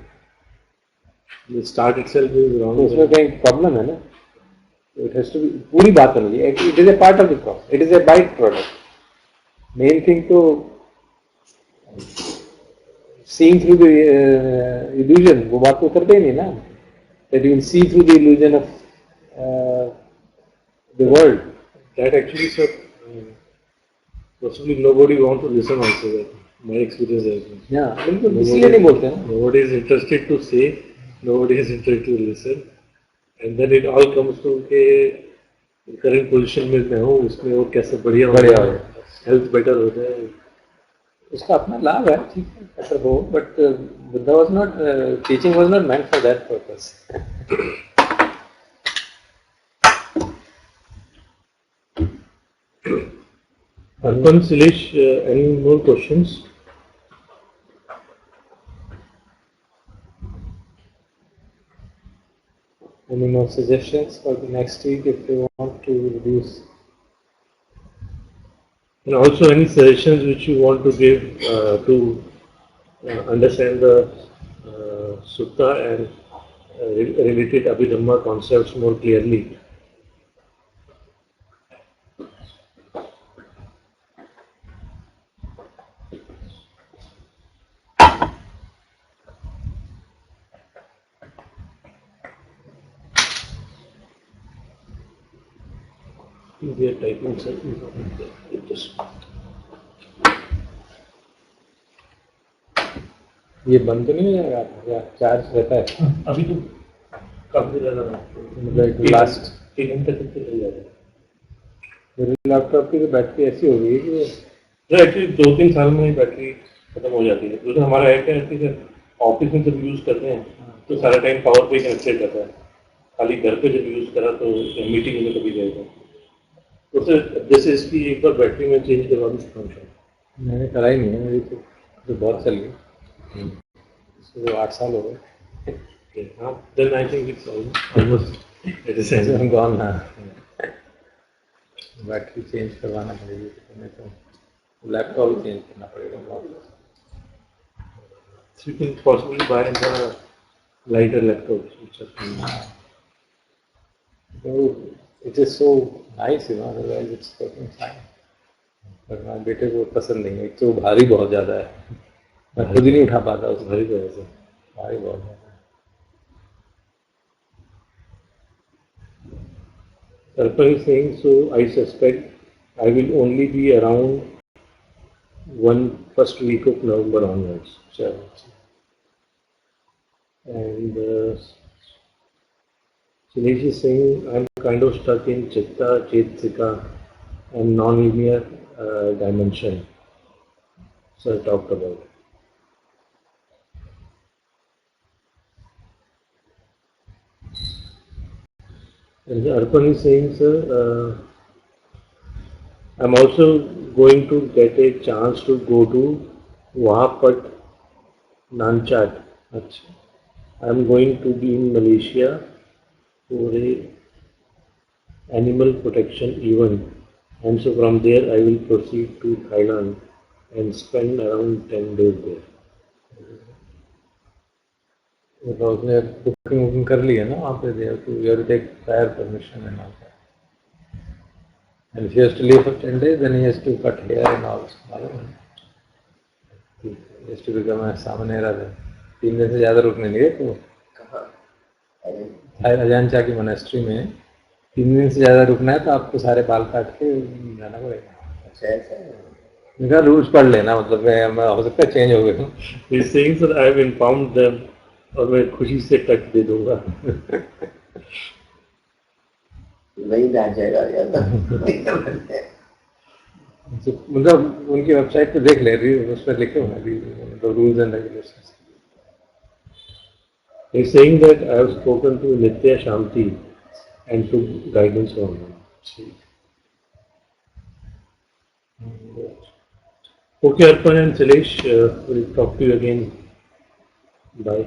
Start itself is wrong. तो उसमें कहीं प्रॉब्लम है ना. इट हैज टू बी पूरी बात होनी चाहिए. It is a part of the product, it is a bite product. Main thing तो seeing through the illusion, वो बात तो करते ही नहीं ना. That you will see through the illusion of the world. That actually, sir, possibly nobody want to listen also. That my experience has been. Yeah, बिल्कुल इसलिए नहीं बोलते हैं. Nobody is interested to say, nobody is interested to listen, and then it all comes to के current position में मैं हूँ, इसमें वो कैसे बढ़िया हो जाए, health better हो जाए. उसका अपना लाभ है, ठीक है, better हो, but Buddha was not teaching was not meant for that purpose. Arpan, Silesh, any more questions? Any more suggestions for the next week if you want to reduce? And also any suggestions which you want to give to understand the Sutta and related Abhidhamma concepts more clearly. We are typing something. Just ये बंद तो नहीं हो जाएगा या charge रहता है? अभी तो काफी ज्यादा मतलब लास्ट 3 घंटे तक चल जाएगा. मेरे लैपटॉप की तो बैटरी ऐसी हो गई है कि एक्चुअली 2-3 साल में ही बैटरी खत्म हो जाती है. तो हमारा है क्या है कि ऑफिस में जब यूज करते हैं तो सारा टाइम पावर पे कनेक्टेड रहता है. खाली घर पे जब यूज करा तो मीटिंग में कभी जाएगा तो सर जैसे इसकी एक बार बैटरी में चेंज करवा दूँ. मैंने करा ही नहीं है, मेरी तो बहुत चल गई. इसको 8 साल हो गए। Okay. Then I think it's almost at the same. Gone. हाँ, बैटरी चेंज करवाना पड़ेगी, तो नहीं तो लैपटॉप चेंज करना पड़ेगा बहुत। So you can possibly buy the lighter laptops which are So it is so nice, you know, otherwise it's taking time. पर मैं बेटे को पसंद नहीं है, एक तो भारी बहुत ज़्यादा है, मैं खुद ही नहीं उठा पाता उसको, भारी तरह से। भारी बहुत ज़्यादा है। Arpan is saying, so I suspect I will only be around first week of November onwards. चलो, And Suresh is saying, I'm kind of stuck in Chitta, Chetsika and non-linear dimension. So I talked about. And Arpan is saying, sir, I'm also going to get a chance to go to Wahapat, Nanchat. I'm going to be in Malaysia for a animal protection event, and so from there I will proceed to Thailand and spend around 10 days there. तो उसने booking कर ली है ना वहाँ पे, there too you take prior permission and all that, and if he has to leave for 10 days then he has to cut hair and all, he has to become a samanera. 3 दिन से ज़्यादा रुकने नहीं गए तो अजानचा की मोनेस्ट्री में 3 दिन से ज़्यादा रुकना है तो आपको सारे बाल काट के जाना पड़ेगा। अच्छा ऐसा है? इनका रूल्स पढ़ लेना, मतलब मैं हो सकता है चेंज हो गए। He is saying, sir, I have informed them और मैं खुशी से कट दे दूंगा। वही बैठ जाएगा यार। मतलब उनकी वेबसाइट पे देख ले, उस पर लिखे हुए हैं rules and regulations. He is saying that I have spoken to Nitya Shanti and took guidance from him. Okay, Arpan and Shailesh, we'll talk to you again. Bye.